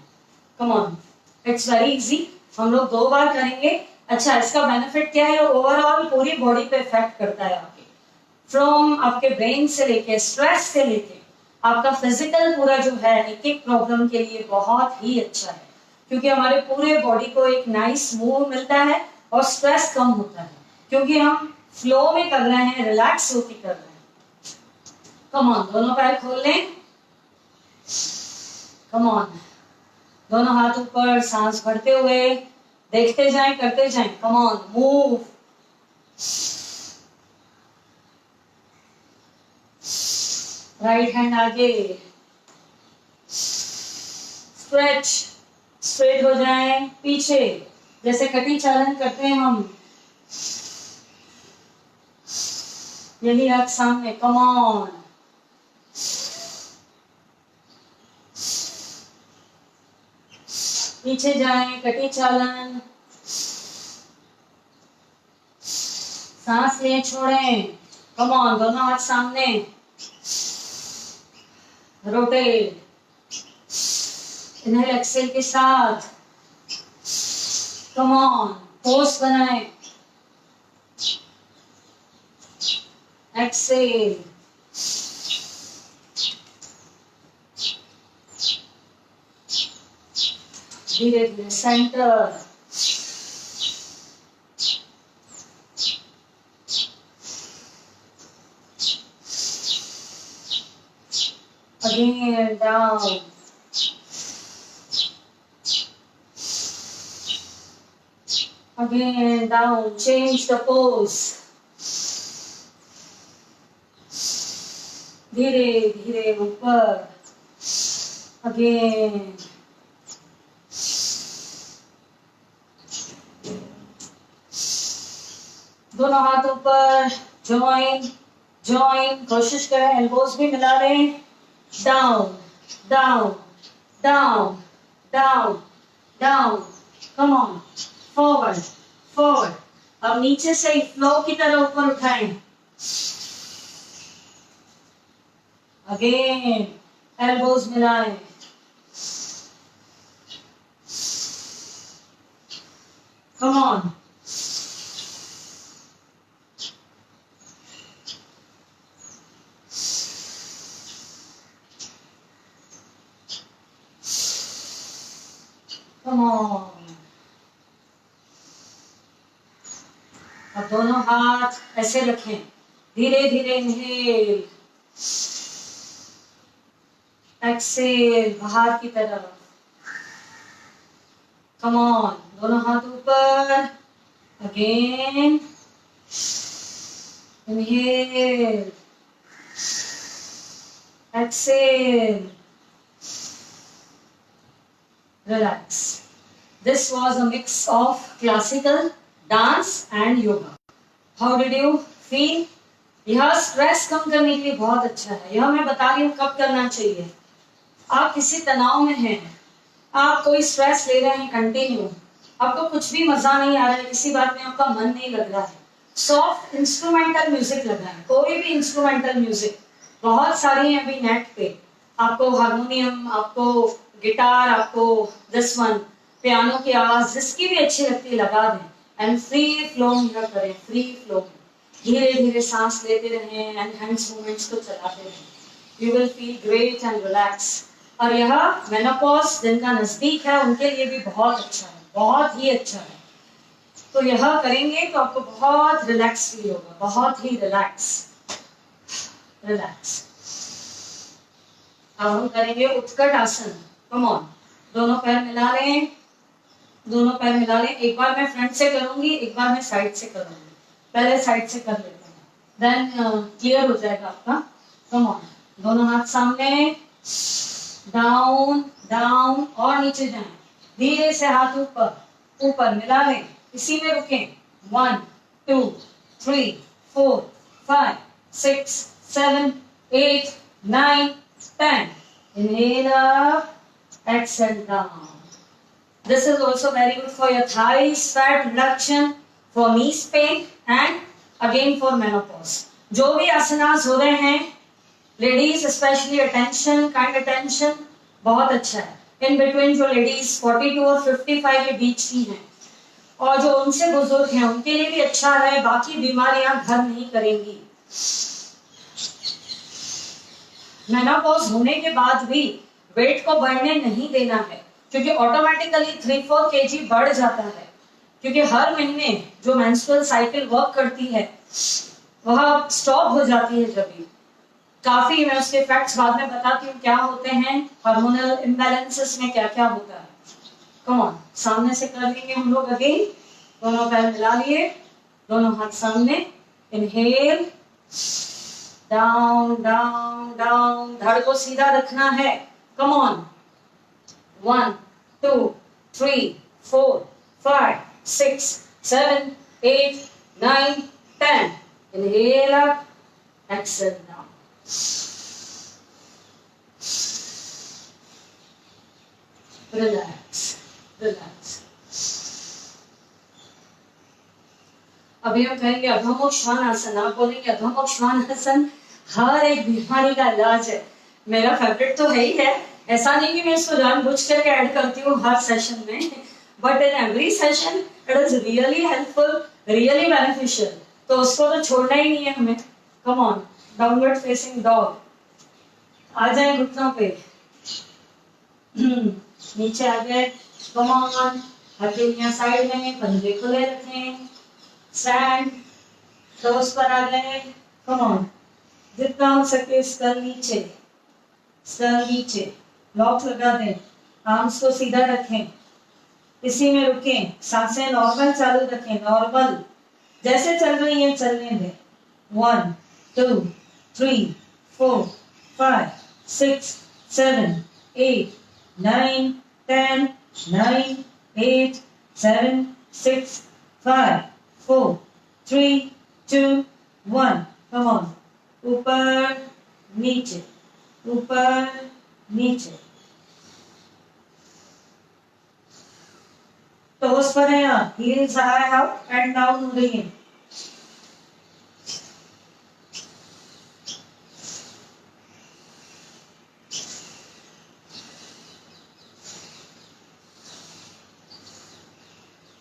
Come on, it's very easy. हम लोग 2 बार करेंगे. अच्छा, इसका बेनिफिट क्या है? ओवरऑल पूरी बॉडी पे इफेक्ट करता है आपके, फ्रॉम आपके ब्रेन से लेके, स्ट्रेस से लेके, आपका फिजिकल पूरा जो है एक एक प्रॉब्लम के लिए बहुत ही अच्छा है. क्योंकि हमारे पूरे बॉडी को एक नाइस मूव मिलता है और स्ट्रेस कम होता है, क्योंकि हम फ्लो में कर रहे हैं, रिलैक्स होकर कर रहे हैं. कम ऑन, दोनों पैर खोल लें. कम ऑन, दोनों हाथ ऊपर, सांस भरते हुए देखते जाएं, करते जाएं. Come on, move. Right hand आगे. स्ट्रेच, स्ट्रेट हो जाएं. पीछे जैसे कटी चालन करते हैं हम, यही हाथ सामने. Come on. पीछे जाएं, कटी चालन. सांस लें, छोड़ें. कम ऑन, दोनों हाथ सामने. रोटेट. इनहेल एक्सेल के साथ. कम ऑन, पोज बनाएं. एक्सेल. धीरे धीरे centre. Again down. Again down. Change the pose. धीरे धीरे ऊपर. Again. दोनों हाथ ऊपर. Join. Join. कोशिश करें एल्बोज भी मिला लें. Down, down, down, down, down. Come on. Forward, forward. अब नीचे से फ्लो की तरह ऊपर उठाएं. Again, elbows मिलाएं. Come on. Come on. अब दोनों हाथ ऐसे रखें. धीरे धीरे इनहेल, एक्सेल बाहर की तरफ. कम ऑन, दोनों हाथ ऊपर. Again inhale, exhale, relax. This was a mix of classical dance and yoga. How did you feel? यह स्ट्रेस कम करने के लिए बहुत अच्छा है। यह मैं बता रही हूँ कब करना चाहिए। आप किसी तनाव में हैं, आप कोई स्ट्रेस ले रहे हैं कंटिन्यू, आपको कुछ भी मजा नहीं आ रहा है, किसी बात में आपका मन नहीं लग रहा है, सॉफ्ट इंस्ट्रूमेंटल म्यूजिक लगाएं। कोई भी इंस्ट्रूमेंटल म्यूजिक, बहुत सारी है अभी नेट पे। आपको हारमोनियम, आपको गिटार, आपको दिस वन पियानो की आवाज जिसकी भी अच्छी लगती है लगा दें एंड फ्री फ्लो में करें। फ्री फ्लो में धीरे धीरे सांस लेते रहें एंड हैंड्स मूवमेंट्स को चलाते रहें। You will feel great and relax. और यह मेनोपॉज जिनका नजदीक है उनके लिए भी बहुत अच्छा है, बहुत ही अच्छा है। तो यह करेंगे तो आपको बहुत रिलैक्स फील होगा, बहुत ही रिलैक्स रिलैक्स। अब हम करेंगे उत्कट आसन। कम ऑन, दोनों पैर मिला लें, दोनों पैर मिला लें। एक बार मैं फ्रंट से करूंगी, एक बार मैं साइड से करूंगी। पहले साइड से कर लेते हैं, देन क्लियर हो जाएगा आपका। कम ऑन, दोनों हाथ सामने, डाउन डाउन और नीचे जाएं। धीरे से हाथ ऊपर ऊपर मिला लें, इसी में रुकें। 1 2 3 4 5 6 7 8 9 10. Inhale up, exhale down. This is also very good for your thighs, fat reduction, for knees pain and again for menopause. जो भी आसनास हो रहे हैं, ladies specially attention, kind attention बहुत अच्छा है। इन बिटवीन जो लेडीज 42 और 55 के बीच की हैं और जो उनसे बुजुर्ग हैं उनके लिए भी अच्छा है। बाकी बीमारियां घर नहीं करेंगी। मेनोपॉज होने के बाद भी वेट को बढ़ने नहीं देना है, क्योंकि ऑटोमेटिकली 3-4 kg बढ़ जाता है। क्योंकि हर महीने जो मेंस्ट्रुअल साइकिल वर्क करती है वह स्टॉप हो जाती है। जब भी काफी, मैं उसके फैक्ट्स बाद में बताती हूँ क्या होते हैं, हार्मोनल इम्बैलेंसेस में क्या क्या होता है। कम ऑन, सामने से कर लेंगे हम लोग अगेन। दोनों पैर मिला लिए, दोनों हाथ सामने। इनहेल, डाउन डाउन डाउन, धड़ को सीधा रखना है। Come on, 1 2 3 4 5 6 7 8 9 10. Inhale up, exhale down. Relax, relax. अभी हम कहेंगे अधोमुख श्वानासन। आप बोलेंगे अधोमुख श्वानासन हर एक बीमारी का इलाज है। मेरा फेवरेट तो है ही है, ऐसा नहीं कि मैं इसको जानबूझ करके ऐड करती हूँ हर सेशन में, but in every session it is really helpful, really beneficial. तो उसको तो छोड़ना ही नहीं है हमें। Come on, downward facing dog. आ जाए घुटनों पे, नीचे आ गए। कम ऑन, हथेलियां साइड में, पंजे खुले रखें। स्टैंड, टोस पर आ गए। कम ऑन, जितना हो सके स्कल नीचे, स्कल नीचे। लॉक लगा दें, आर्म्स को सीधा रखें, इसी में रुकें। सांसें नॉर्मल चालू रखें, नॉर्मल जैसे चल रही हैं चलने दें। 1 2 3 4 5 6 7 8 9 10 9 8 7 6 5 4 3 2 1. Come on, ऊपर नीचे, ऊपर नीचे। टोस पर है आप, heels high up and down हो रही हैं।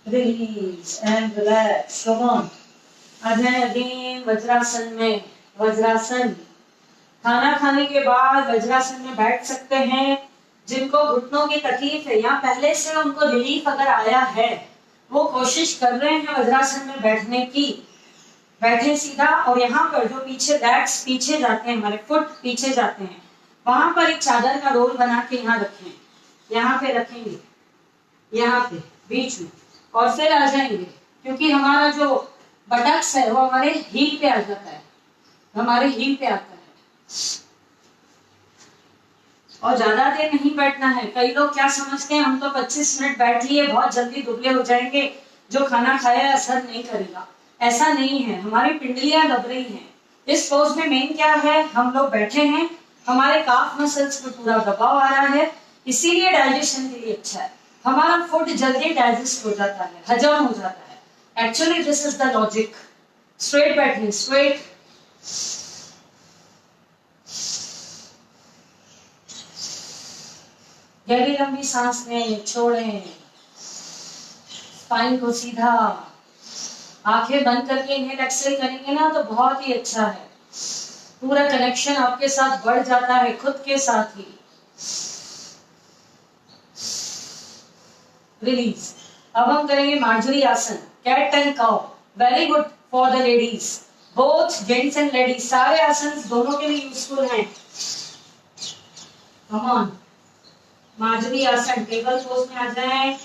Release and relax. Come on. आ जाए अगेन वज्रासन में। वज्रासन, खाना खाने के बाद वज्रासन में बैठ सकते हैं। जिनको घुटनों की तकलीफ है या पहले से उनको रिलीफ अगर आया है, वो कोशिश कर रहे हैं वज्रासन में बैठने की। बैठे सीधा, और यहाँ पर जो पीछे लेग्स पीछे जाते हैं, हमारे फुट पीछे जाते हैं, वहां पर एक चादर का रोल बना के यहाँ रखें। यहाँ पे रखेंगे, यहाँ पे बीच में, और फिर आ जाएंगे। क्योंकि हमारा जो बटक्स है वो हमारे हील पे आ जाता है, हमारे हील पे आता है। और ज्यादा देर नहीं बैठना है। कई लोग क्या समझते हैं, हम तो 25 मिनट बैठ लिए बहुत जल्दी दुबले हो जाएंगे, जो खाना खाया असर नहीं करेगा। ऐसा नहीं है, हमारी पिंडलियां दब रही हैं। इस पोज में मेन क्या है, हम लोग बैठे हैं, हमारे काफ मसल्स में पूरा दबाव आ रहा है, इसीलिए डाइजेशन के लिए अच्छा है। हमारा फूड जल्दी डाइजेस्ट हो जाता है, हजम हो जाता है। Actually this is the logic. Straight बैठिए, स्ट्रेट। गहरी लंबी सांस लें, छोड़ें, स्पाइन को सीधा। आंखें बंद करके इन्हेल एक्सेल करेंगे ना तो बहुत ही अच्छा है, पूरा कनेक्शन आपके साथ बढ़ जाता है, खुद के साथ ही। रिलीज। अब हम करेंगे मार्जरी आसन, cat and cow. Very good for the ladies, both gents and ladies, सारे आसन दोनों के लिए यूजफुल हैं। कम ऑन, मार्जरी आसन। टेबल पोज में आ जाएं,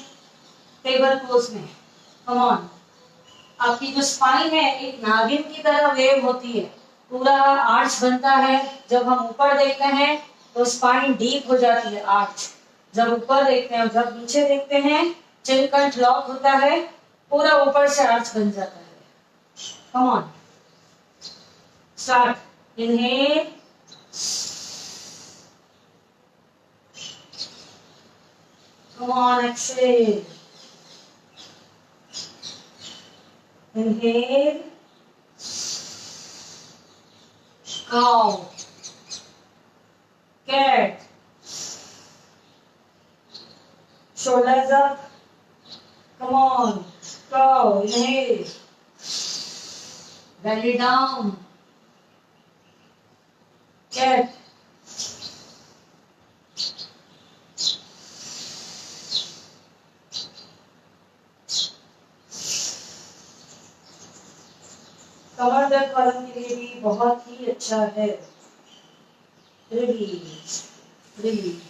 टेबल पोज में। Come on. आपकी जो स्पाइन है एक नागिन की तरह वेव होती है, पूरा आर्च बनता है। जब हम ऊपर देखते हैं तो स्पाइन डीप हो जाती है, आर्च। जब ऊपर देखते हैं और जब नीचे देखते हैं चिन कंठ लॉक होता है, पूरा ऊपर से आर्च बन जाता है। Come on, start. Inhale, come on, exhale. Inhale, cow, cat, shoulders up, come on, cow, inhale, belly down, cat, कमर दर्द वालों के लिए भी बहुत ही अच्छा है। Release, release,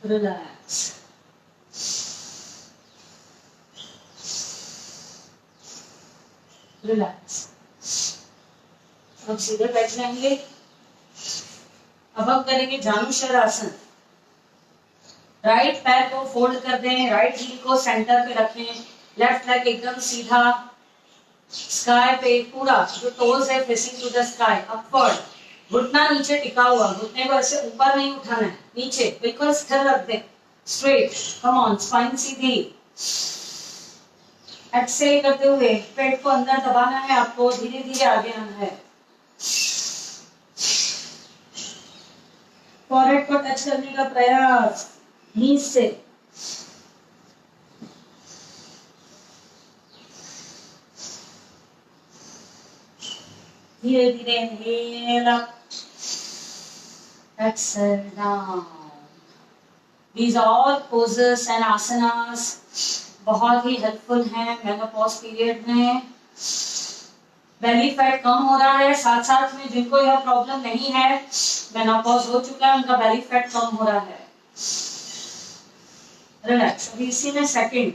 relax, relax. अब सीधे बैठ जाएंगे। अब हम करेंगे जानुशर आसन। राइट पैर को फोल्ड कर दें, राइट हील को सेंटर पे रखें, लेफ्ट लेग एकदम सीधा स्काई पे, पूरा जो टोज है facing to the sky, upward. घुटना नीचे टिका हुआ, घुटने को ऐसे ऊपर नहीं उठाना है, नीचे बिल्कुल स्थिर रख दे, स्ट्रेट। कम ऑन, स्पाइन सीधी। एक्सेल करते हुए पेट को अंदर दबाना है आपको, धीरे धीरे आगे आना है। फॉरहेड को टच करने का प्रयास नीज से। धीरे धीरे inhale up, exhale down. These are all poses and asanas बहुत ही हेल्पफुल हैं मेनोपॉज पीरियड में। बेली फैट कम हो रहा है, साथ साथ में जिनको यह प्रॉब्लम नहीं है, मेनोपॉज हो चुका है, उनका बेली फैट कम हो रहा है। रिलैक्स। अभी इसी में सेकंड,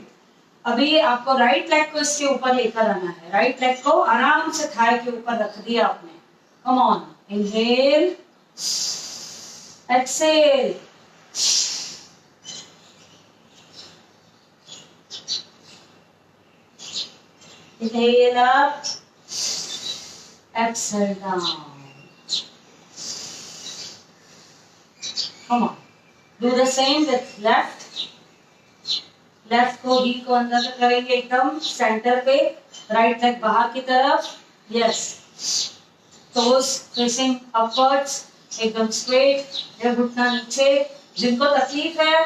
अभी आपको राइट लेग को इसके ऊपर लेकर आना है। राइट लेग को आराम से थाई के ऊपर रख दिया आपने। Come on, inhale, exhale, inhale up, exhale down. Come on, do the same with left. Left को हील को अंदर करेंगे एकदम सेंटर पे, राइट लेग बाहर की तरफ। यस, टोज फेसिंग अपवर्ड्स, एकदम स्ट्रेट, या घुटना नीचे। जिनको तकलीफ है,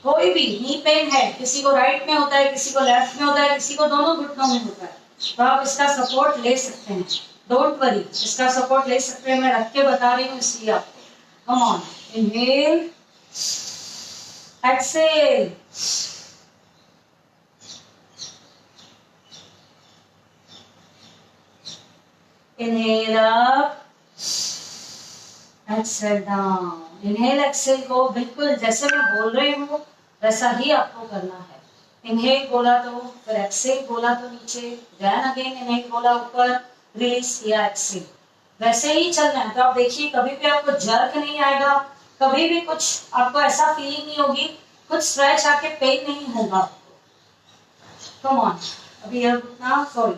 कोई भी नी पेन है, किसी को राइट में होता है, किसी को लेफ्ट में होता है, किसी को दोनों घुटनों में होता है, तो आप इसका सपोर्ट ले सकते हैं। डोंट वरी, इसका सपोर्ट ले सकते हैं, मैं रख के बता रही हूँ इसलिए आपको। Come on, inhale, exhale, inhale up, exhale down. inhale exhale को बिल्कुल जैसे मैं बोल रही हूँ वैसा ही आपको करना है। inhale बोला तो फिर exhale बोला तो नीचे, then again inhale बोला ऊपर, release किया exhale, वैसे ही चलना है। तो आप देखिए कभी भी आपको जर्क नहीं आएगा, कभी भी कुछ आपको ऐसा फीलिंग नहीं होगी, कुछ स्ट्रेच आके पेन नहीं होगा आपको। कम ऑन, अभी यह घुटना, सॉरी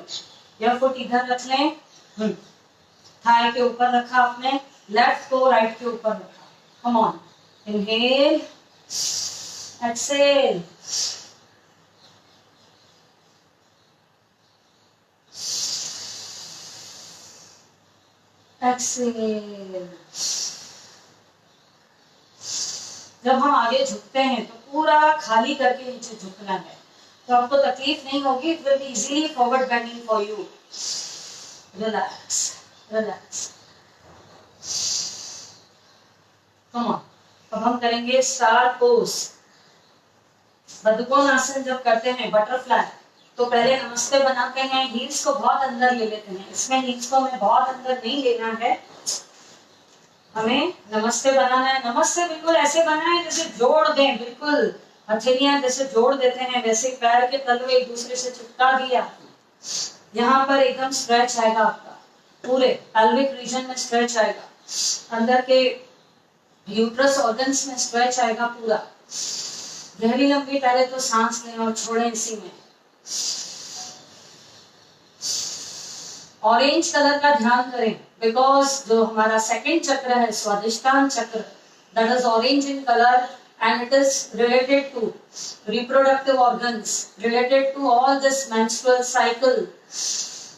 यह फुट इधर रख लें, थाई के ऊपर रखा आपने, लेफ्ट को राइट के ऊपर रखा, come on, inhale, exhale, exhale. जब हम आगे झुकते हैं तो पूरा खाली करके नीचे झुकना है, तो आपको तकलीफ नहीं होगी, it will be easily forward bending for you. Relax, relax, come on. अब हम करेंगे स्टार पोज। बद्धकोण आसन जब करते हैं, बटरफ्लाई, तो पहले नमस्ते बनाते हैं, हील्स को बहुत अंदर ले लेते हैं। इसमें हील्स को हमें बहुत अंदर नहीं लेना है, हमें नमस्ते बनाना है। नमस्ते बिल्कुल ऐसे बनाए जैसे जोड़ दें, बिल्कुल हथेलियां जैसे जोड़ देते हैं वैसे, पैर के तलवे एक दूसरे से चिपका दिया। यहाँ पर एकदम स्ट्रेच आएगा आपका, पूरे पेल्विक रीजन में स्ट्रेच आएगा, अंदर के यूट्रस ऑर्गन्स में स्ट्रेच आएगा पूरा। गहरी लंबी पहले तो सांस लें और छोड़ें इसी में। ऑरेंज कलर का ध्यान करें, बिकॉज जो हमारा सेकंड चक्र है, स्वादिष्टान चक्र, that is orange in colour and it is related to reproductive organs, related to all this menstrual cycle,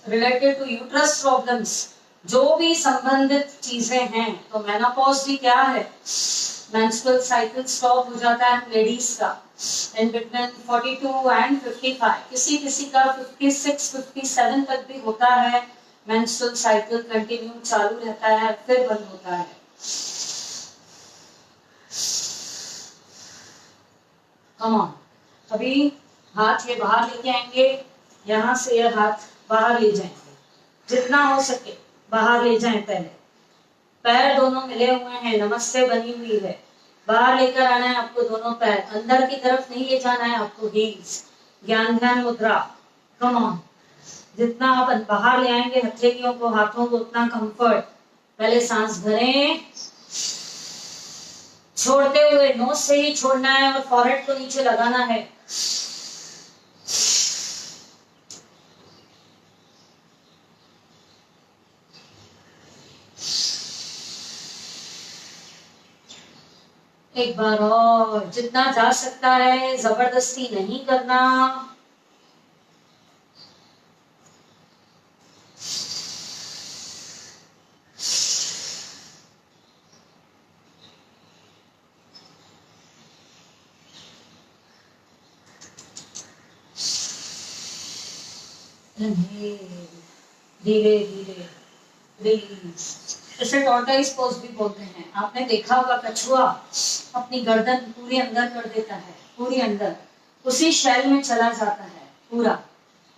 related to uterus problems, जो भी संबंधित चीजें हैं। तो मेनोपॉज भी क्या है, menstrual cycle स्टॉप हो जाता है लेडीज का in between 42 and 55, किसी किसी का 56, 57 तक भी होता है। menstrual cycle कंटिन्यू चालू रहता है, फिर बंद होता है। Come on. अभी हाथ ये बाहर लेके आएंगे, यहाँ से ये हाथ बाहर ले जाएंगे, जितना हो सके बाहर ले जाएं। पहले पैर दोनों मिले हुए हैं, नमस्ते बनी हुई है, बाहर लेकर आना है आपको दोनों पैर, अंदर की तरफ नहीं ले जाना है आपको। हील्स, ज्ञान ध्यान मुद्रा, कम ऑन। जितना आप बाहर ले आएंगे हथेलियों को, हाथों को, उतना कंफर्ट। पहले सांस भरें, छोड़ते हुए नोज से ही छोड़ना है और फॉरहेड को नीचे लगाना है। एक बार और, जितना जा सकता है, जबरदस्ती नहीं करना। धीरे धीरे रिलीज। इसे टॉर्टोइस पोज भी बोलते हैं। आपने देखा होगा कछुआ अपनी गर्दन पूरी अंदर कर देता है, पूरी अंदर, उसी शेल में चला जाता है पूरा,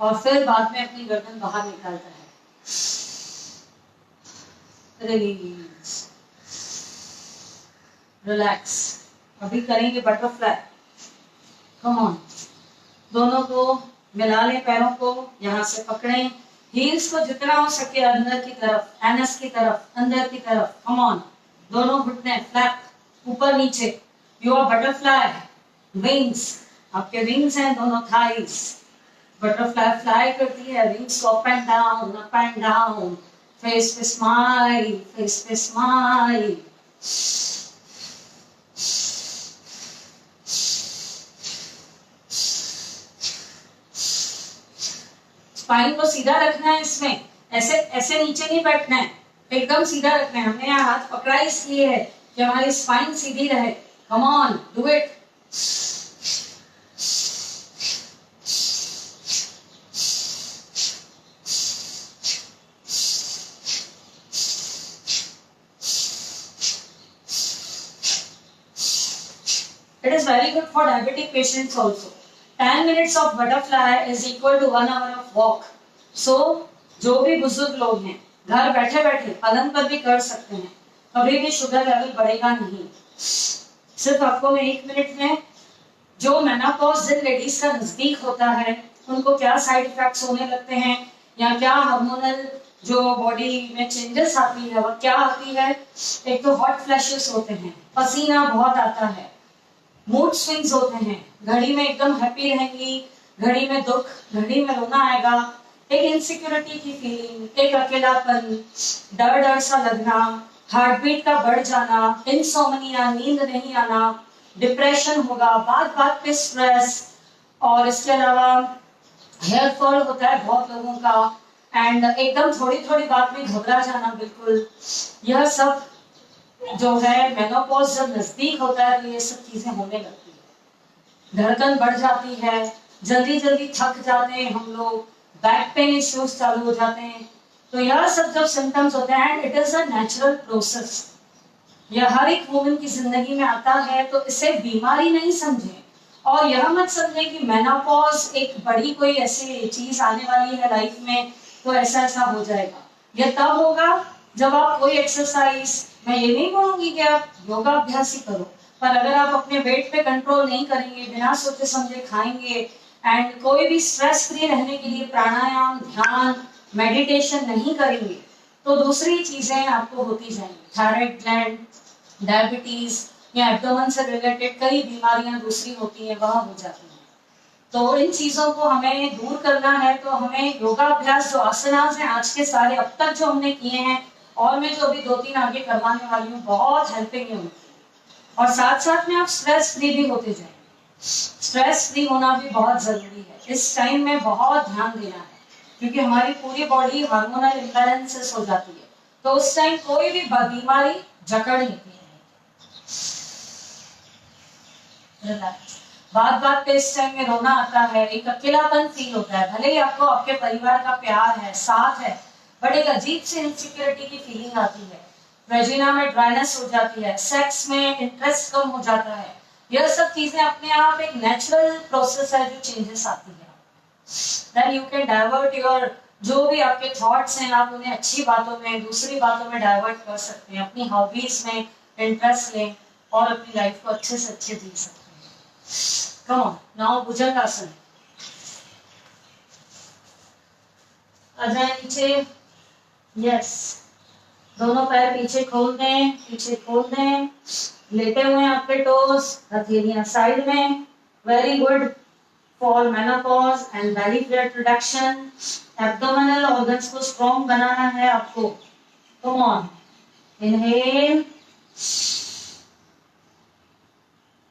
और फिर बाद में अपनी गर्दन बाहर निकालता है। Release, relax. अभी करेंगे बटरफ्लाई। कम ऑन, दोनों को मिला लें, पैरों को यहाँ से पकड़ें, हील्स को जितना हो सके अंदर की तरफ, एनस की तरफ, अंदर की तरफ। कम ऑन, दोनों घुटने फ्लैप, ऊपर नीचे। यू आर बटरफ्लाई, विंग्स, आपके विंग्स हैं दोनों थाइस। बटरफ्लाई फ्लाई करती है, wings up and down, up and down. Face पे स्माइल, फेस पे स्माइल। स्पाइन को सीधा रखना है इसमें, ऐसे ऐसे नीचे नहीं बैठना है, एकदम सीधा रखना है। हमने यहाँ हाथ पकड़ा इसलिए है कि हमारी स्पाइन सीधी रहे। कम on, do it. It is very good for diabetic patients also. 10 minutes of butterfly is equal to 1 hour of walk. So, जो भी बुजुर्ग लोग हैं, घर बैठे बैठे पलंग पर भी कर सकते हैं, कभी भी शुगर लेवल बढ़ेगा नहीं। सिर्फ आपको मैं 1 मिनट में, जो मेनोपॉज जिन लेडीज का नजदीक होता है, उनको क्या साइड इफेक्ट्स होने लगते हैं, या क्या हार्मोनल जो बॉडी में चेंजेस आती है, वो क्या आती है। एक तो हॉट फ्लैशेस होते हैं, पसीना बहुत आता है, मूड स्विंग्स होते हैं, घड़ी में एकदम हैप्पी रहेंगी, घड़ी में दुख, घड़ी में रोना आएगा, एक इनसिक्योरिटी की फीलिंग, एक अकेलापन, डर डर सा लगना, हार्ट बीट का बढ़ जाना, इंसोमनिया, नींद नहीं आना, डिप्रेशन होगा, बात बात पे स्ट्रेस, और इसके अलावा हेयर फॉल होता है बहुत लोगों का, एंड एकदम थोड़ी थोड़ी बात में घबरा जाना बिल्कुल। यह सब जो है मेनोपॉज जब नजदीक होता है तो ये सब चीजें होने लगती है। धड़कन बढ़ जाती है, जल्दी जल्दी थक जाते हैं हम लोग, बैक पेन इश्यूज चालू हो जाते हैं। तो यह सब जब सिम्टम्स होते हैं, and it is a natural process, यह हर एक वुमन की जिंदगी में आता है, तो इसे बीमारी नहीं समझे। और यह मत समझे कि मेनोपॉज एक बड़ी कोई ऐसी चीज आने वाली है लाइफ में तो ऐसा ऐसा हो जाएगा। यह तब होगा जब आप कोई एक्सरसाइज, मैं ये नहीं बोलूंगी कि आप योगा अभ्यास ही करो, पर अगर आप अपने वेट पे कंट्रोल नहीं करेंगे, बिना सोचे समझे खाएंगे, एंड कोई भी स्ट्रेस फ्री रहने के लिए प्राणायाम, ध्यान, मेडिटेशन नहीं करेंगे, तो दूसरी चीजें आपको होती जाएंगी। थायराइड ग्लैंड, डायबिटीज या एब्डोमेन से रिलेटेड कई बीमारियां दूसरी होती हैं, वह हो जाती हैं। तो इन चीजों को हमें दूर करना है, तो हमें योगा अभ्यास, जो आसनास हैं आज के सारे अब तक जो हमने किए हैं, और मैं जो अभी 2-3 आगे करवाने वाली हूँ, बहुत हेल्पिंग है उनकी। और साथ साथ में आप स्ट्रेस फ्री भी होते जाएंगे। स्ट्रेस फ्री होना भी बहुत जरूरी है, इस टाइम में बहुत ध्यान देना है, क्योंकि हमारी पूरी बॉडी हार्मोनल इम्बैलेंसेस हो जाती है, तो उस टाइम कोई भी बीमारी जकड़ लेती है। बात बात पे इस टाइम में रोना आता है, एक अकेलापन फील होता है, भले ही आपको आपके परिवार का प्यार है, साथ है, बट एक अजीब सी इनसिक्योरिटी की फीलिंग आती है, वेजिना में ड्राइनेस हो जाती है, सेक्स में इंटरेस्ट कम हो जाता है। यह सब चीजें अपने आप एक नेचुरल प्रोसेस है जो चेंजेस आती है। Then you can divert your, जो भी आपके थॉट्स हैं, आप उन्हें अच्छी बातों में, दूसरी बातों में डाइवर्ट कर सकते हैं, अपनी हॉबीज में इंटरेस्ट लें और अपनी लाइफ को अच्छे से अच्छे जी सकते हैं। Come on, now भुजंगासन। आ जाए नीचे, यस, दोनों पैर पीछे खोल दें, पीछे खोल दें, लेटे हुए हैं आपके टोस, हथेलियां साइड में, very good for menopause and belly flat reduction. Abdominal organs को स्ट्रॉन्ग बनाना है आपको। कम ऑन, इनहेल,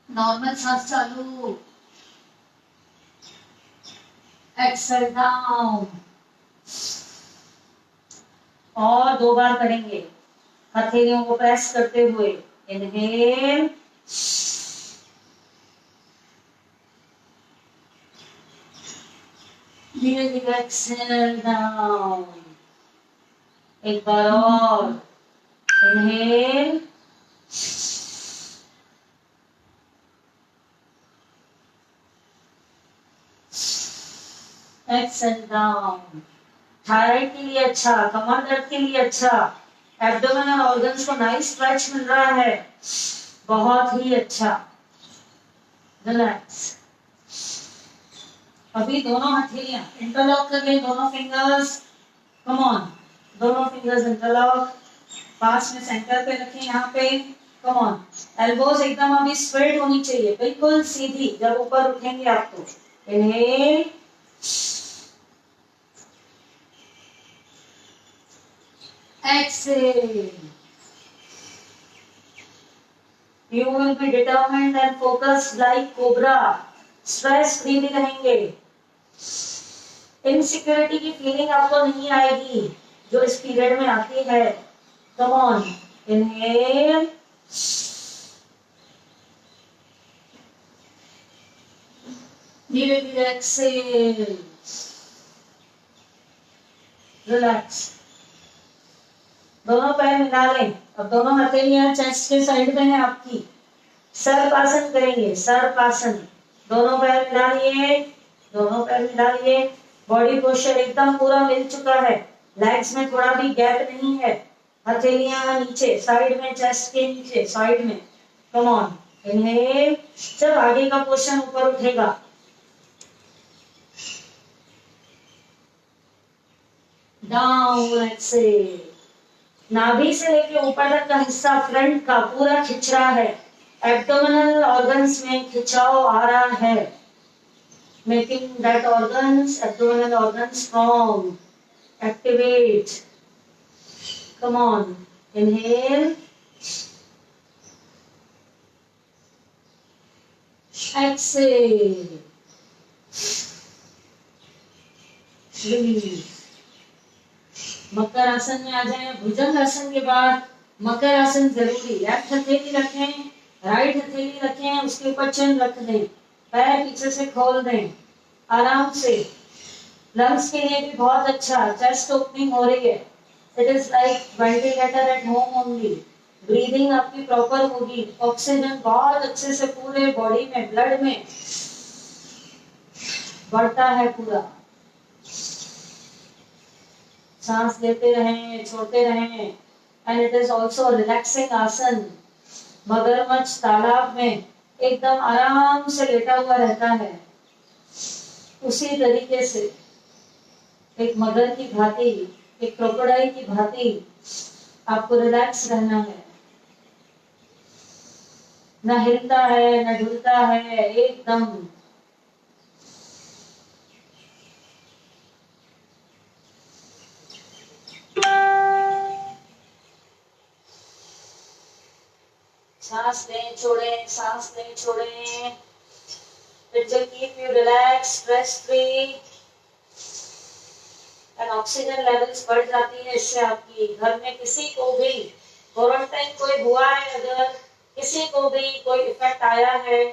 नॉर्मल सांस चालू, एक्सेल डाउन, और 2 बार करेंगे हथेलियों को प्रेस करते हुए। इनहेल, धीरे धीरे एक्सेल डाउन, एक बार और, इनहेल, एक्सेल डाउन। थायराइड के लिए अच्छा, कमर दर्द के लिए अच्छा, एब्डोमिनल ऑर्गन्स को नाइस स्ट्रेच मिल रहा है, बहुत ही अच्छा। रिलैक्स। अभी दोनों हथेलियां इंटरलॉक कर लें, दोनों फिंगर्स। कम ऑन, दोनों फिंगर्स इंटरलॉक, पास में सेंटर पे रखें, यहाँ पे। कम ऑन, एल्बोज एकदम अभी स्ट्रेट होनी चाहिए, बिल्कुल सीधी, जब ऊपर उठेंगे आप तो। Inhale, exhale. You will be determined and focused like cobra. Stress free भी रहेंगे। इनसिक्योरिटी की फीलिंग आपको नहीं आएगी जो इस पीरियड में आती है। Come on, inhale. धीरे धीरे एक्सेल, रिलैक्स। दोनों पैर मिला लें, अब दोनों हथेलियां चेस्ट के साइड में है आपकी। सर्पासन करेंगे, सर्पासन। दोनों पैर मिला लिए, दोनों पैर मिला लिए, बॉडी पोस्चर एकदम पूरा मिल चुका है, लेग्स में थोड़ा भी गैप नहीं है, हथेलियां नीचे साइड में, चेस्ट के नीचे साइड में। कम ऑन, इनहेल, जब आगे का पोर्शन ऊपर उठेगा, डाउन, एक्सेल। नाभि से लेके ऊपर तक का हिस्सा फ्रंट का पूरा खिंच रहा है, एब्डोमिनल ऑर्गन्स में खिंचाव आ रहा है। making that organs, abdominal organs strong. Activate. Come on. Inhale. Exhale. Release. मकर आसन में आ जाए। भुजंग आसन के बाद मकर आसन जरूरी। लेफ्ट हथेली रखें, राइट हथेली रखें, उसके ऊपर चिन रख दें, पैर पीछे से खोल दें आराम से। लंग्स के लिए भी बहुत अच्छा, चेस्ट ओपनिंग हो रही है। It is like ventilator at home only. Breathing आपकी प्रॉपर होगी, ऑक्सीजन बहुत अच्छे से पूरे बॉडी में, ब्लड में बढ़ता है पूरा। सांस लेते रहें, छोड़ते रहें। And it is also relaxing आसन। मगरमच्छ तालाब में एकदम आराम से लेटा हुआ रहता है, उसी तरीके से एक मगर की भांति, एक क्रोकोडाइल की भांति आपको रिलैक्स रहना है। न हिलता है न डुलता है, एकदम। सांस लें छोड़ें, सांस लें छोड़ें। It will keep you relaxed, stress free, and oxygen levels बढ़ जाती है इससे आपकी। घर में किसी को भी क्वारंटाइन कोई हुआ है, अगर किसी को भी कोई इफेक्ट आया है,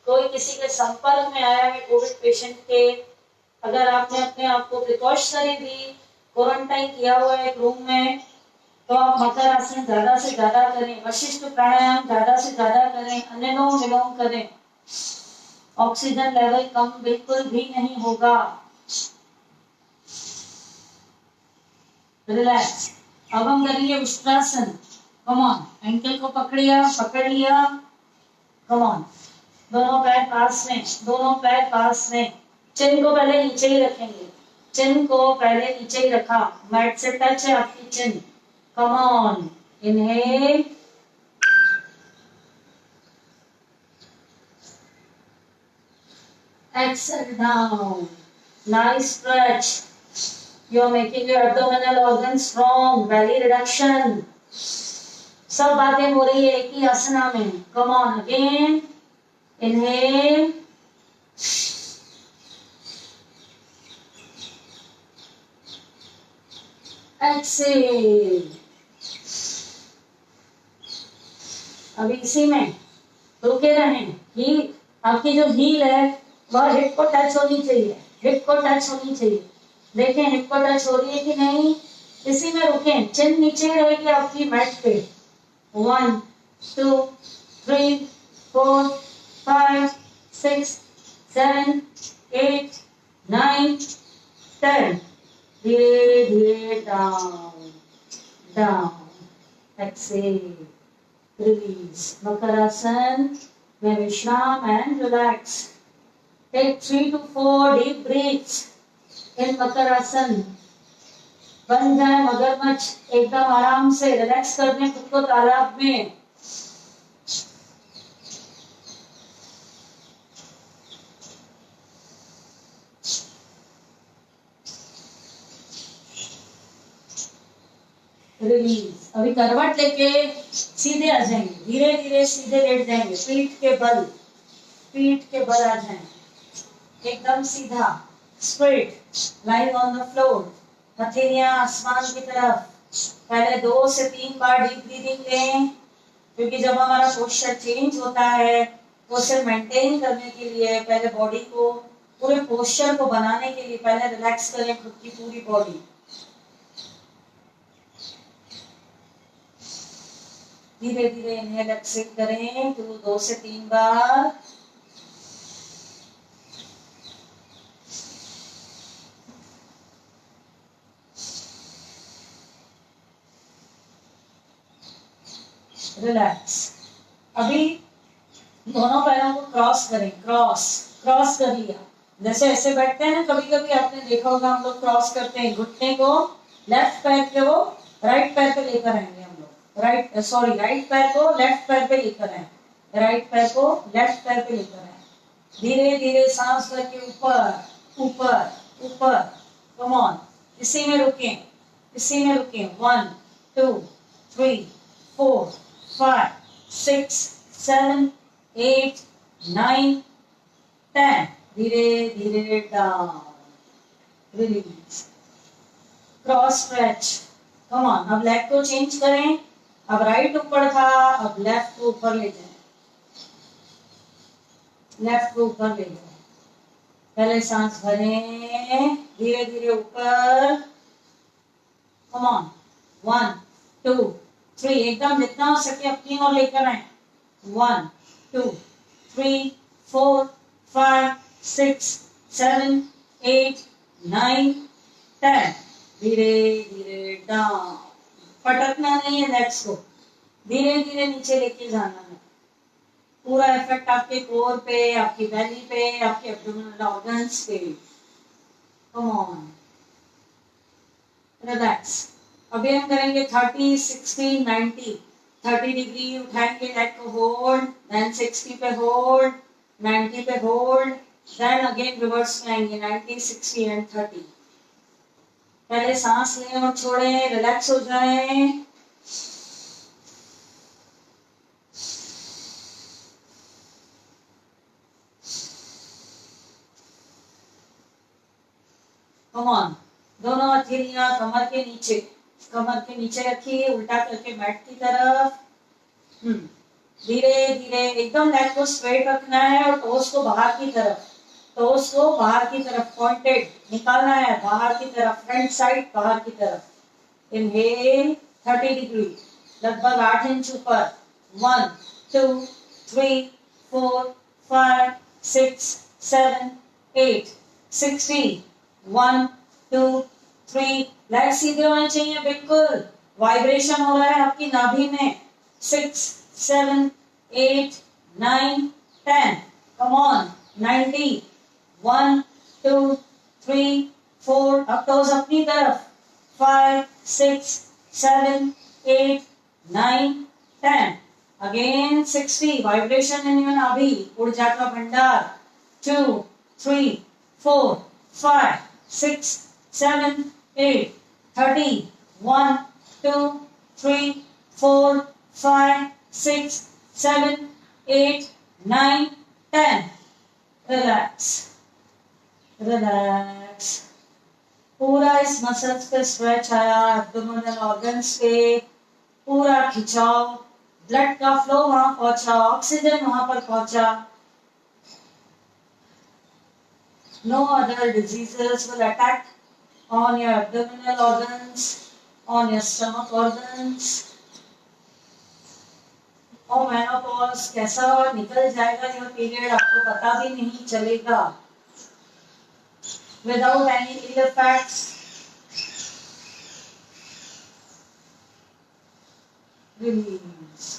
कोई किसी के संपर्क में आया है कोविड पेशेंट के, अगर आपने अपने आप को प्रिकॉशनरी दी, क्वारंटाइन किया हुआ है एक रूम में, तो आप मकर आसन ज्यादा से ज्यादा करें, वशिष्ठ प्राणायाम ज्यादा से ज्यादा करें, अनुलोम विलोम करें। ऑक्सीजन लेवल कम बिल्कुल भी नहीं होगा। रिलैक्स। अब हम करेंगे उष्ट्रासन। कम ऑन, एंकल को पकड़ लिया। कम ऑन, दोनों पैर पास में, दोनों पैर पास में। चिन को पहले नीचे ही रखेंगे, चिन को पहले नीचे ही रखा, मैट से टच है आपकी चिन। Come on, inhale, exhale down. Nice stretch. You are making your abdominal organs strong. Belly reduction. सब बातें हो रही है एक ही आसना में। Come on again. Inhale. Exhale. अभी इसी में रुके रहें। हील, आपकी जो हील है वह हिप को टच होनी चाहिए, हिप को टच होनी चाहिए। देखें हिप को टच हो रही है कि नहीं, इसी में रुकें। चिन नीचे रहेगी आपकी मैट पे। 1 2 3 4 5 6 7 8 9 10। धीरे धीरे down down. Exhale, release. Makarasana में विश्राम and relax. Take 3 to 4 deep breaths in Makarasana. बन जाए मगरमच्छ, एकदम आराम से रिलैक्स करने खुद को तालाब में। रिलीज। अभी करवट लेके सीधे आ जाएंगे, धीरे धीरे सीधे लेट जाएंगे, पीठ के बल आ जाएं, एकदम सीधा, straight, lying on the floor, हथेलियां आसमान की तरफ। पहले 2 से 3 बार डीप ब्रीदिंग लें, क्योंकि जब हमारा पोस्चर चेंज होता है वो सिर्फ मेंटेन करने के लिए, पहले बॉडी को, पूरे पोस्चर को बनाने के लिए पहले रिलैक्स करें खुद की पूरी बॉडी। धीरे धीरे इनहेल एक्सहेल करें, 2 से 3 बार। रिलैक्स। अभी दोनों पैरों को क्रॉस करें, क्रॉस कर लिया। जैसे ऐसे बैठते हैं ना, कभी कभी आपने देखा होगा हम लोग क्रॉस करते हैं, घुटने को लेफ्ट पैर के वो राइट पैर पे लेकर आएंगे हम लोग। राइट पैर को लेफ्ट पैर पे लेकर आए, राइट पैर को लेफ्ट पैर पे लेकर आए। धीरे धीरे सांस करके ऊपर ऊपर ऊपर, कम ऑन, इसी में रुके, इसी में रुके, 1 2 3 4 5 6 7 8 9 10, धीरे धीरे down, release, cross stretch, come on. अब लेग को चेंज करें, अब राइट ऊपर था, अब लेफ्ट को ऊपर ले जाए, लेफ्ट को ऊपर ले जाए, पहले सांस भरें, धीरे धीरे ऊपर, कम ऑन, 1 2 3, एकदम जितना हो सके अपनी ओर लेकर आए, 1 2 3 4 5 6 7 8 9 10, धीरे धीरे डाउन, पटकना नहीं है लेग्स को, धीरे धीरे नीचे लेके जाना है, पूरा इफेक्ट आपके कोर पे, आपकी बेली पे, आपके एब्डोमिनल ऑर्गन्स पे, कम ऑन, रिलैक्स। अभी हम करेंगे 30 60 90, 30 डिग्री उठाएंगे लेग को, होल्ड, देन 60 पे होल्ड, 90 पे होल्ड, देन अगेन रिवर्स में आएंगे 90 60 एंड 30। पहले सांस लें और छोड़ें, रिलैक्स हो जाएं, कम ऑन। दोनों हथेलियां कमर के नीचे, कमर के नीचे रखिए, उल्टा करके मैट की तरफ, धीरे धीरे एकदम लेग को स्ट्रेट रखना है और टोस को बाहर की तरफ, टोस को बाहर की तरफ पॉइंटेड निकालना है, बाहर की तरफ, फ्रंट साइड बाहर की तरफ। इनहेल 30 डिग्री, लगभग 8 इंच ऊपर, 1 2 3 4 5 6 7 8 60, 1 2 3, लेग सीधे होने चाहिए, बिल्कुल वाइब्रेशन हो रहा है आपकी नाभि में, 6 7 8 9 10, कम ऑन, 90, 1 2 3 4, अब टोस अपनी तरफ, 5 6 7 8 9 10, अगेन 60, वाइब्रेशन इन योर नाभि, ऊर्जा का भंडार, 2 3 4 5 6 7 8 30, 1 2 3 4 5 6 7 8 9 10, रिलैक्स, रिलैक्स, पूरा इस मसल्स पे स्ट्रेच आया, एब्डोमिनल ऑर्गन्स पे पूरा खिंचाव, ब्लड का फ्लो वहां पहुंचा, ऑक्सीजन वहां पर पहुंचा, no other diseases will attack on your abdominal organs, on your stomach organs. और मेनोपॉज कैसा निकल जाएगा यह पीरियड, आपको पता भी नहीं चलेगा, without any ill effects. Release,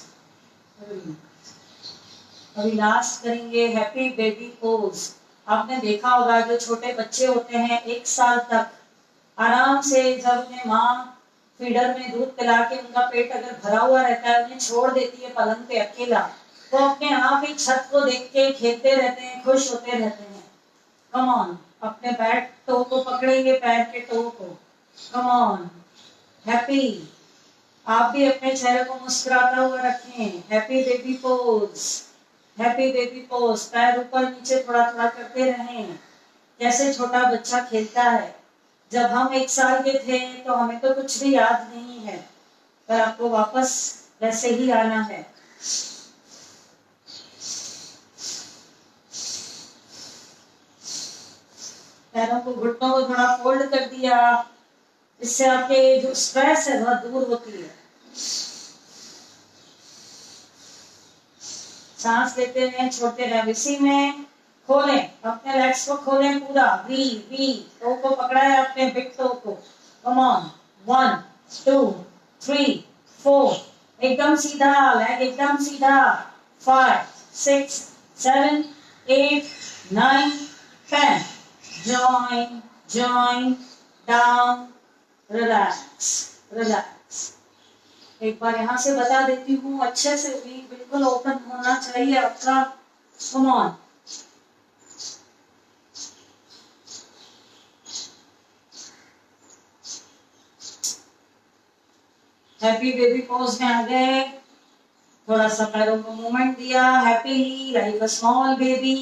release. अभी लास्ट करेंगे हैप्पी बेबी पोज। आपने देखा होगा जो छोटे बच्चे होते हैं 1 साल तक आराम से, जब उन्हें माँ फीडर में दूध पिला के उनका पेट अगर भरा हुआ रहता है, उन्हें छोड़ देती है पलंग पे अकेला, तो अपने आप ही छत को देख के खेलते रहते हैं, खुश होते रहते हैं। कम ऑन, अपने पैर टो को पकड़ेंगे, पैर के टो को, कम ऑन, हैप्पी। आप भी अपने चेहरे को मुस्कुराता हुआ रखें, happy baby pose, happy baby pose, पैर ऊपर नीचे थोड़ा थोड़ा करते रहें, जैसे छोटा बच्चा खेलता है। जब हम 1 साल के थे तो हमें तो कुछ भी याद नहीं है, पर आपको वापस वैसे ही आना है। पैरों को, घुटनों को थोड़ा फोल्ड कर दिया, इससे आपके जो स्ट्रेस है वह दूर होती है। सांस लेते रहें, छोड़ते रहें, इसी में खोलें, अपने लेग्स को खोलें पूरा, वी वी, टो को पकड़ा है आपने, बिग टो को, कम ऑन, 1 2 3 4, एकदम सीधा, लेग एकदम सीधा, 5 6 7 8 9 10, join join down, relax, relax. एक बार यहाँ से बता देती हूँ अच्छे से, भी बिल्कुल ओपन होना चाहिए आपका, come on, happy baby pose में आ गए, थोड़ा सा पैरों को मूवमेंट दिया, happily like a small baby.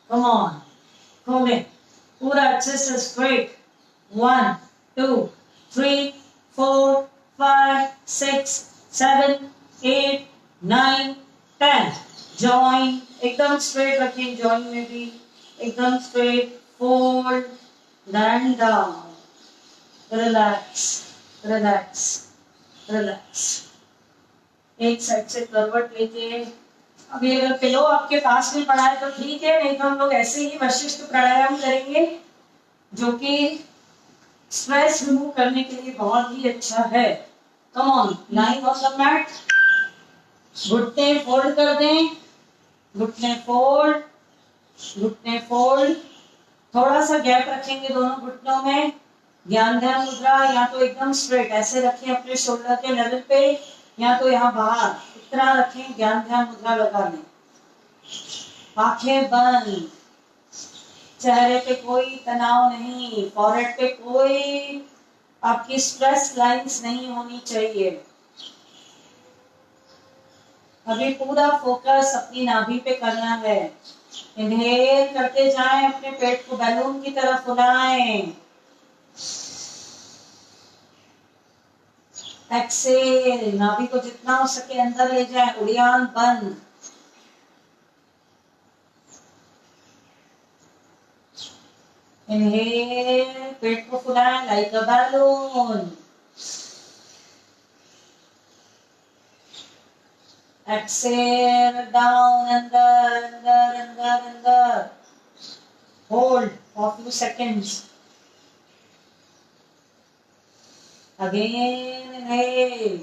Come on, खोले पूरा अच्छे से स्ट्रेट। 1 2 3 4 5 6 7 8 9 10। जॉइन एकदम स्ट्रेट रखें, जॉइन में भी एकदम straight. Fold and down, relax relax relax. एक साइड से करवट लेके, अभी अगर पिलो आपके पास में पड़ा है तो ठीक है, नहीं तो हम लोग ऐसे ही वशिष्ठ प्राणायाम करेंगे जो कि स्ट्रेस रिमूव करने के लिए बहुत ही अच्छा है। Come on, lying on the mat, घुटने फोल्ड कर दें, घुटने फोल्ड, घुटने फोल्ड। थोड़ा सा गैप रखेंगे दोनों घुटनों में। ज्ञान ध्यान मुद्रा या तो एकदम स्ट्रेट ऐसे रखें अपने शोल्डर के लेवल पे, या तो यहाँ बाहर इतना रखें, ज्ञान ध्यान मुद्रा लगा लें। आंखें बंद, चेहरे पे कोई तनाव नहीं, फॉरहेड पे कोई आपकी स्ट्रेस लाइंस नहीं होनी चाहिए। अभी पूरा फोकस अपनी नाभि पे करना है। इनहेल करते जाएं, अपने पेट को बैलून की तरह फुलाएं। एक्सेल, नाभि को जितना हो सके अंदर ले जाएं, उड़ान बंद। इनहेल, पेट को फुलाएं like a balloon. Exhale, down, अंदर अंदर अंदर अंदर। Hold for few seconds. Again, inhale.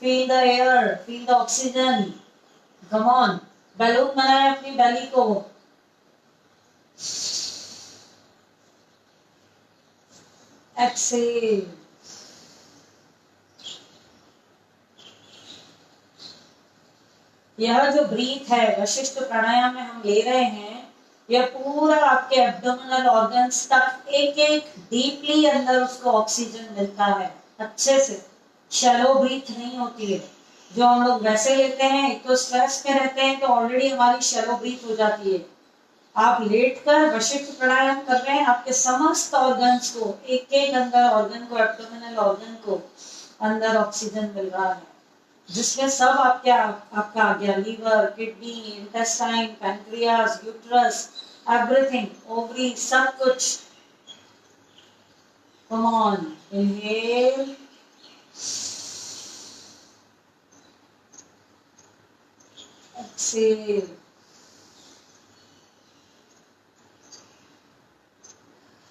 Feel the air, feel the oxygen. Come on. Balloon बनाए अपनी belly को। Exhale. यह जो ब्रीथ है वशिष्ठ प्राणायाम में हम ले रहे हैं, यह पूरा आपके एब्डोमिनल ऑर्गन्स तक एक एक डीपली अंदर उसको ऑक्सीजन मिलता है अच्छे से। शैलो ब्रीथ नहीं होती है जो हम लोग वैसे लेते हैं। एक तो स्ट्रेस में रहते हैं तो ऑलरेडी हमारी शैलो ब्रीथ हो जाती है। आप लेटकर वशिष्ठ प्राणायाम कर रहे हैं, आपके समस्त ऑर्गन्स को, एक एक अंदर ऑर्गन को, एब्डोमिनल ऑर्गन को अंदर ऑक्सीजन मिल रहा है, जिसमें सब आपका आ गया, liver, kidney, intestine, pancreas, uterus, everything, ovary, सब कुछ। Come on, inhale, exhale.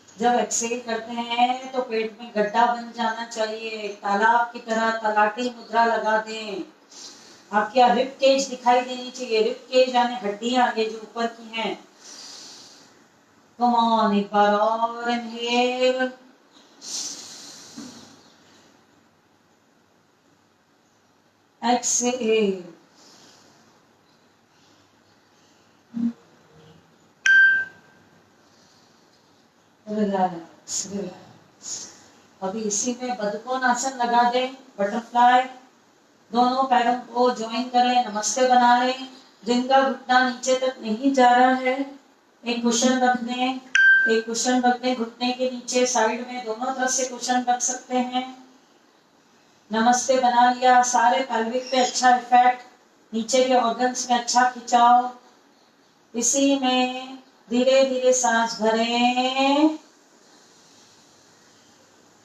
जब एक्सेल करते हैं तो पेट में गड्ढा बन जाना चाहिए, तालाब की तरह तलाटी मुद्रा लगा दें। आपके यहाँ रिब केज दिखाई देनी चाहिए। रिब केज यानी हड्डियां आगे जो ऊपर की हैं। कम ऑन, एक बार और इनहेल, एक्सेल। Relax relax. अभी इसी में बदकोनासन लगा दें, बटरफ्लाई। दोनों पैरों को ज्वाइन करें, नमस्ते बना लें। जिनका घुटना नीचे तक नहीं जा रहा है, एक कुशन रख दें, एक कुशन रख दें घुटने के नीचे, साइड में दोनों तरफ से कुशन रख सकते हैं। नमस्ते बना लिया। सारे पेल्विक पे अच्छा इफेक्ट, नीचे के ऑर्गन्स में अच्छा खिंचाव। इसी में धीरे धीरे सांस भरें,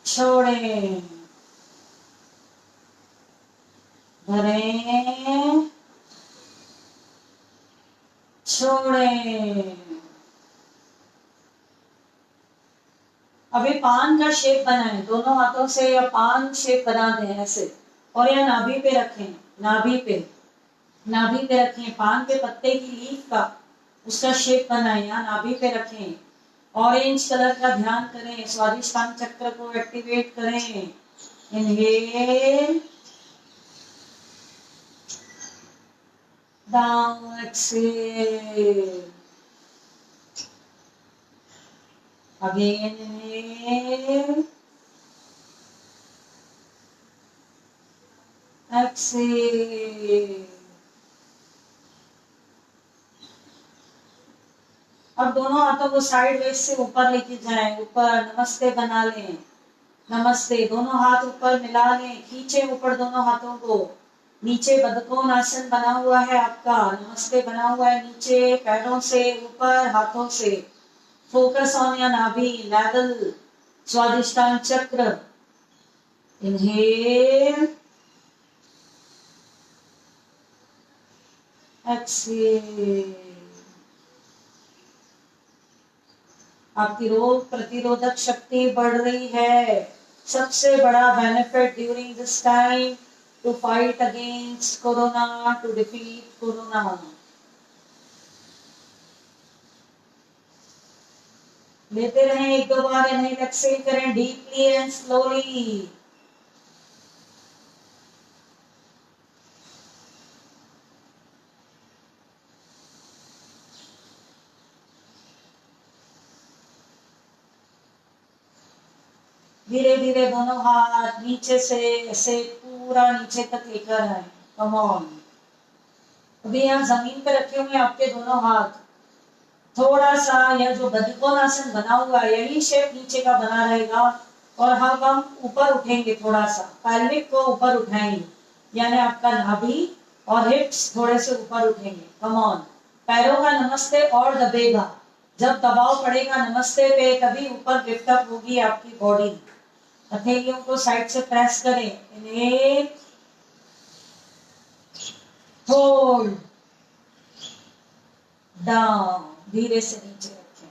छोड़ें, भरें, छोड़ें। अभी पान का शेप बनाएं, दोनों हाथों से या पान शेप बना दें ऐसे, और यह नाभि पे रखें, नाभि पे, नाभि पे रखें। पान के पत्ते की लीफ का उसका शेप बनाएं, यहाँ नाभि पे रखें। ऑरेंज कलर का ध्यान करें, स्वादिष्टान चक्र को एक्टिवेट करें। Inhale, down, exhale. Again inhale, exhale. अब दोनों हाथों को साइड वेज से ऊपर लेके जाएं, ऊपर नमस्ते बना लें। नमस्ते, दोनों हाथ ऊपर मिला लें, खींचे ऊपर दोनों हाथों को। नीचे बदकोनासन बना हुआ है आपका, नमस्ते बना हुआ है नीचे, पैरों से ऊपर, हाथों से। फोकस ऑन योर नाभि, नाडल, स्वादिष्टान चक्र। Inhale, exhale. आपकी रोग प्रतिरोधक शक्ति बढ़ रही है। सबसे बड़ा benefit during this time to fight against corona, to defeat corona. लेते रहें, एक दो बार इन्हेल एक्सेल करें डीपली एंड स्लोली। धीरे धीरे दोनों हाथ नीचे से ऐसे पूरा नीचे तक लेकर आए। Come on. अभी यहाँ जमीन पे रखे हुए आपके दोनों हाथ। थोड़ा सा यह जो बद्रिकोणासन बना हुआ है, यही शेप नीचे का बना रहेगा। और हम ऊपर उठेंगे, थोड़ा सा पैल्विक को ऊपर उठाएंगे, यानी आपका नाभि और हिप्स थोड़े से ऊपर उठेंगे। Come on. पैरों का नमस्ते और दबेगा। जब दबाव पड़ेगा नमस्ते पे, तभी ऊपर लिफ्ट अप होगी आपकी बॉडी। हथेलियों को साइड से प्रेस करें। इन्हेल, होल्ड, डाउन, धीरे से नीचे रखें।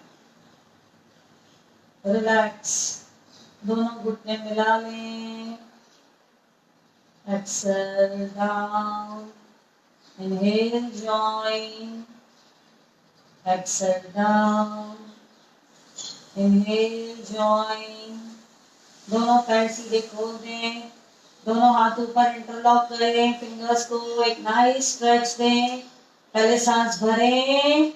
रिलैक्स, दोनों घुटने मिला लें। Exhale, down, inhale, join, exhale, down, inhale, join. दोनों पैर सीधे खोल दें, दोनों हाथ ऊपर इंटरलॉक करें, फिंगर्स को एक नाइस स्ट्रेच दें। पहले सांस भरें,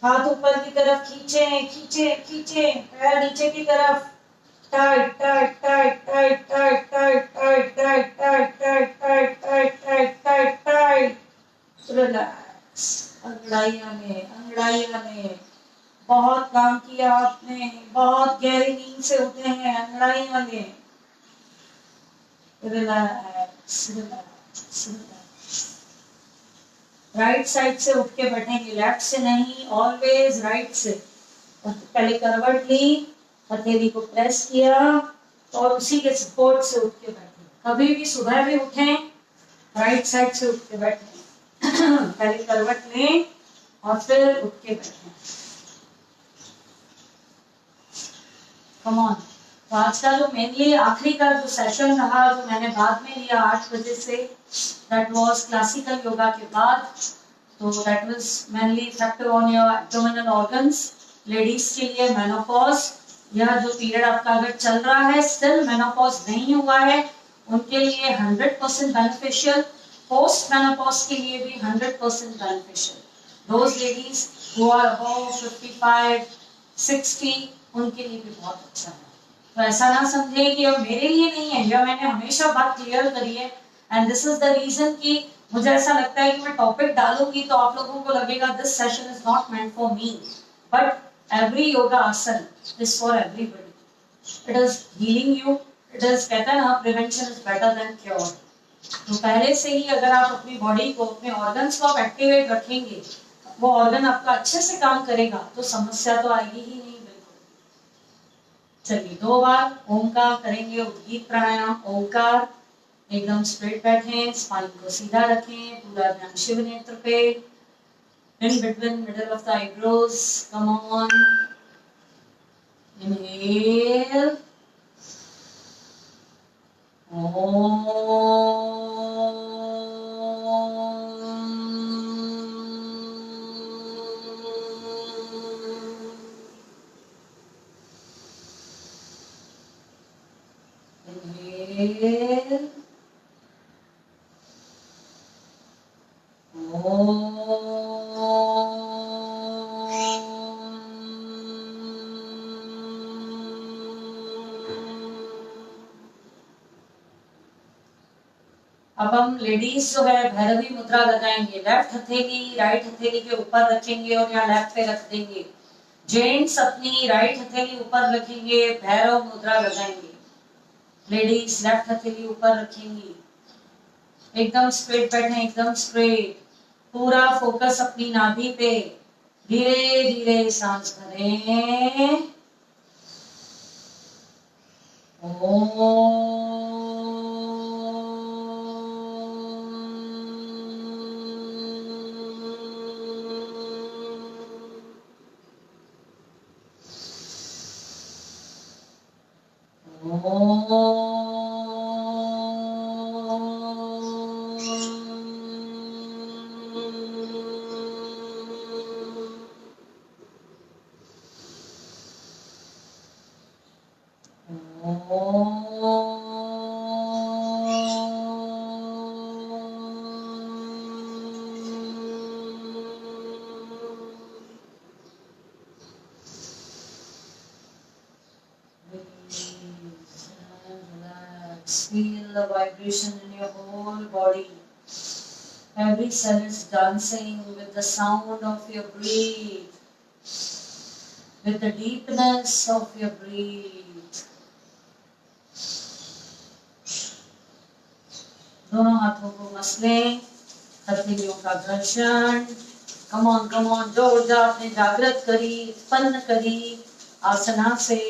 हाथ ऊपर की तरफ खींचे खींचे खींचे, पैर नीचे की तरफ। Tight tight tight tight tight tight tight tight tight tight tight tight tight tight tight. Relax. अंगड़ाइयां में बहुत काम किया आपने, बहुत गहरी नींद से उठे हैं। अंगड़ाइयां में relax relax relax. Right side से उठ के बैठेंगे, लेफ्ट से नहीं, ऑलवेज राइट से। पहले करवट ली, हथेली को प्रेस किया और उसी के सपोर्ट से उठ के बैठे। कभी भी सुबह भी उठें, राइट साइड से उठ के बैठें। पहले करवट लें और फिर उठ के बैठें। Come on. तो आज का जो मेनली आखिरी का जो सेशन रहा, जो मैंने बाद में लिया 8 बजे से, दैट वाज क्लासिकल योगा के बाद। तो that was mainly effective on your abdominal organs. Ladies के लिए मेनोपॉज, यह जो पीरियड आपका अगर चल रहा है, स्टिल मेनोपॉज नहीं हुआ है, उनके लिए 100% बेनिफिशियल। पोस्ट मेनोपॉज के लिए भी 100% beneficial. Those ladies who are above 55, 60, उनके लिए भी बहुत अच्छा है। तो ऐसा ना समझे कि अब मेरे लिए नहीं है, यह मैंने हमेशा बात क्लियर करी है। And this is the reason कि मुझे ऐसा लगता है कि मैं टॉपिक डालूंगी तो आप लोगों को लगेगा this session is not meant for me, but every yoga asana is for everybody. It is healing you, it is, कहते हैं ना, prevention is better than cure. तो पहले से ही अगर आप अपनी बॉडी को, अपने ऑर्गन्स को आप एक्टिवेट रखेंगे, वो ऑर्गन आपका अच्छे से काम करेगा, तो समस्या तो आएगी ही नहीं। चलिए 2 बार ओमकार करेंगे, उद्गीत प्राणायाम। ओमकार, एकदम स्ट्रेट बैठें, स्पाइन को सीधा रखें, पूरा ध्यान शिव नेत्र पे। In between middle of the eyebrows, come on. Inhale, inhale, अब हम लेडीज जो है भैरवी मुद्रा लगाएंगे। लेफ्ट हथेली राइट हथेली के ऊपर रखेंगे और यहाँ लेफ्ट पे रख देंगे। जेंट्स अपनी राइट हथेली ऊपर रखेंगे, भैरव मुद्रा लगाएंगे। लेडीज लेफ्ट हथेली ऊपर रखेंगी, एकदम स्ट्रेट बैठे, एकदम स्ट्रेट, पूरा फोकस अपनी नाभि पे। धीरे धीरे सांस भरें। Feel the vibration in your whole body. Every cell is dancing with the sound of your breath, with the deepness of your breath. दोनों हाथों को मसलें, हथेलियों का घर्षण। कम ऑन, जो ऊर्जा आपने जागृत करी, उत्पन्न करी आसना से,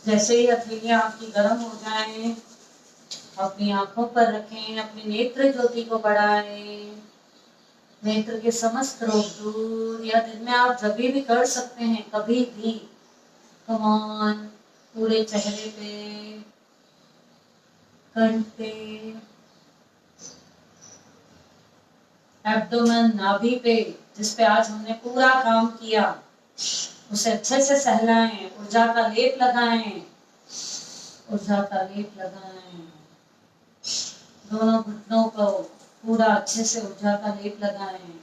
जैसे ही हथेलियां आपकी गर्म हो जाएं, अपनी आंखों पर रखें, अपनी नेत्र ज्योति को बढ़ाएं, नेत्र के समस्त रोग दूर। या दिन में आप जब भी कर सकते हैं, कभी भी। कम ऑन, पूरे चेहरे पे, कंठ पे, एब्डोमेन, नाभि पे, जिस पे आज हमने पूरा काम किया, उसे अच्छे से सहलाएं, ऊर्जा का लेप लगाएं, ऊर्जा का लेप लगाएं। दोनों घुटनों को पूरा अच्छे से ऊर्जा का लेप लगाएं।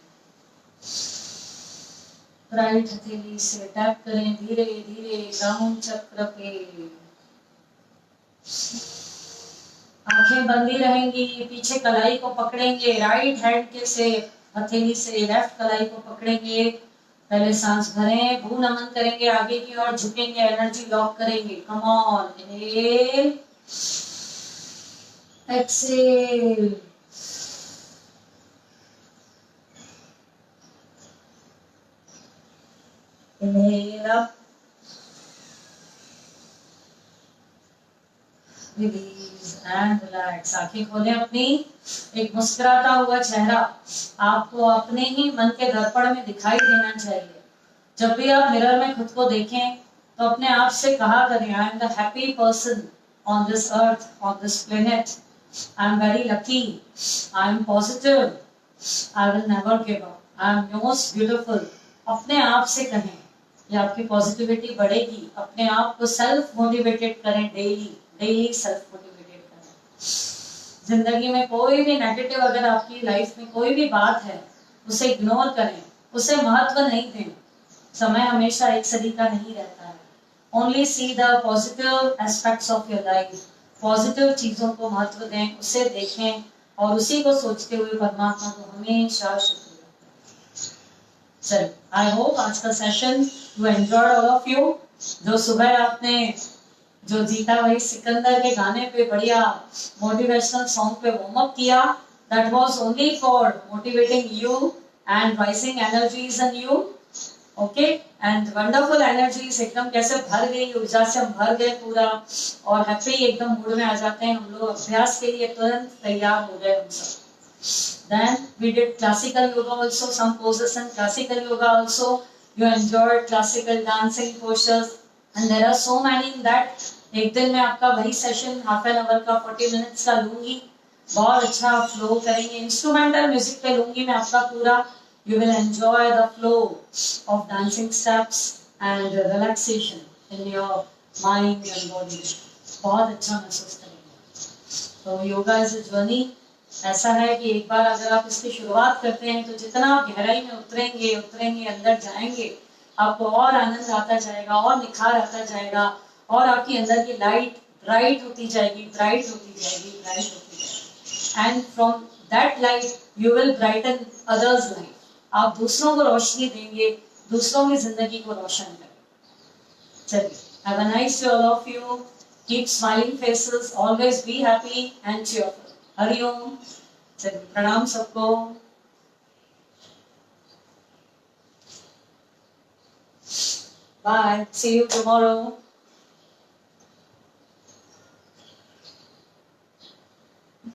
राइट हथेली से टैप करें धीरे धीरे ग्राउंड चक्र पे। आंखें बंदी रहेंगी, पीछे कलाई को पकड़ेंगे, राइट हैंड के से हथेली से लेफ्ट कलाई को पकड़ेंगे। पहले सांस भरें, भू नमन करेंगे, आगे की ओर झुकेंगे, एनर्जी लॉक करेंगे। कम on, inhale, exhale. Inhale up, release and relax. आंखें खोलें अपनी। एक मुस्कुराता हुआ चेहरा आपको अपने ही मन के दर्पण में दिखाई देना चाहिए। जब भी आप मिरर में खुद को देखें तो अपने आप से कहा करें, I am the happy person on this earth, on this planet. I am very lucky, I am positive, I will never give up, I am most beautiful. अपने आप से कहें, ये आपकी पॉजिटिविटी बढ़ेगी। अपने आप को सेल्फ मोटिवेटेड करें, डेली सेल्फ मोटिवेटेड करें। जिंदगी में कोई भी नेगेटिव अगर आपकी लाइफ में कोई भी बात है, उसे इग्नोर करें, उसे महत्व नहीं दें। समय हमेशा एक सलीका नहीं रहता है। Only see the positive aspects of your life. Positive चीजों को महत्व दें, उसे देखें और उसी को सोचते हुए परमात्मा को हमेशा शुक्रिया करें। चलिए, आई होप आज का session you enjoyed all of you. जो सुबह आपने जो जीता वही सिकंदर के गाने पे बढ़िया मोटिवेशनल सॉन्ग पे वार्म अप किया, that was only for motivating you and rising energies in you. Okay, and wonderful energies एकदम कैसे भर गई, ऊर्जा से हम भर गए पूरा और हैप्पी एकदम मूड में आ जाते हैं हम लोग। अभ्यास के लिए तुरंत तैयार हो गए हम सब। Then we did classical yoga also, some poses in classical yoga also. You enjoyed classical dancing postures and there are so many in that. एक दिन में आपका वही सेशन हाफ एन आवर का 40 मिनट्स का लूंगी, बहुत अच्छा फ्लो करेंगे। इंस्ट्रूमेंटल म्यूजिक पे लूंगी मैं आपका पूरा। You will enjoy the flow of dancing steps and relaxation in your mind and body. बहुत अच्छा महसूस करेंगे। तो योगा इज अ जर्नी। ऐसा है कि एक बार अगर आप इसकी शुरुआत करते हैं तो जितना आप गहराई में उतरेंगे अंदर जाएंगे, आपको और आनंद आता जाएगा और निखार आता जाएगा और आपकी अंदर की लाइट ब्राइट होती जाएगी, ब्राइट होती जाएगी, ब्राइट होती जाएगी, and from that light you will brighten others life. आप दूसरों को रोशनी देंगे, दूसरों की जिंदगी को रोशन करेंगे। चलिए, have a nice day all of you, keep smiling faces, always be happy and cheerful. हरिओम। चलिए, प्रणाम सबको। Bye, see you tomorrow.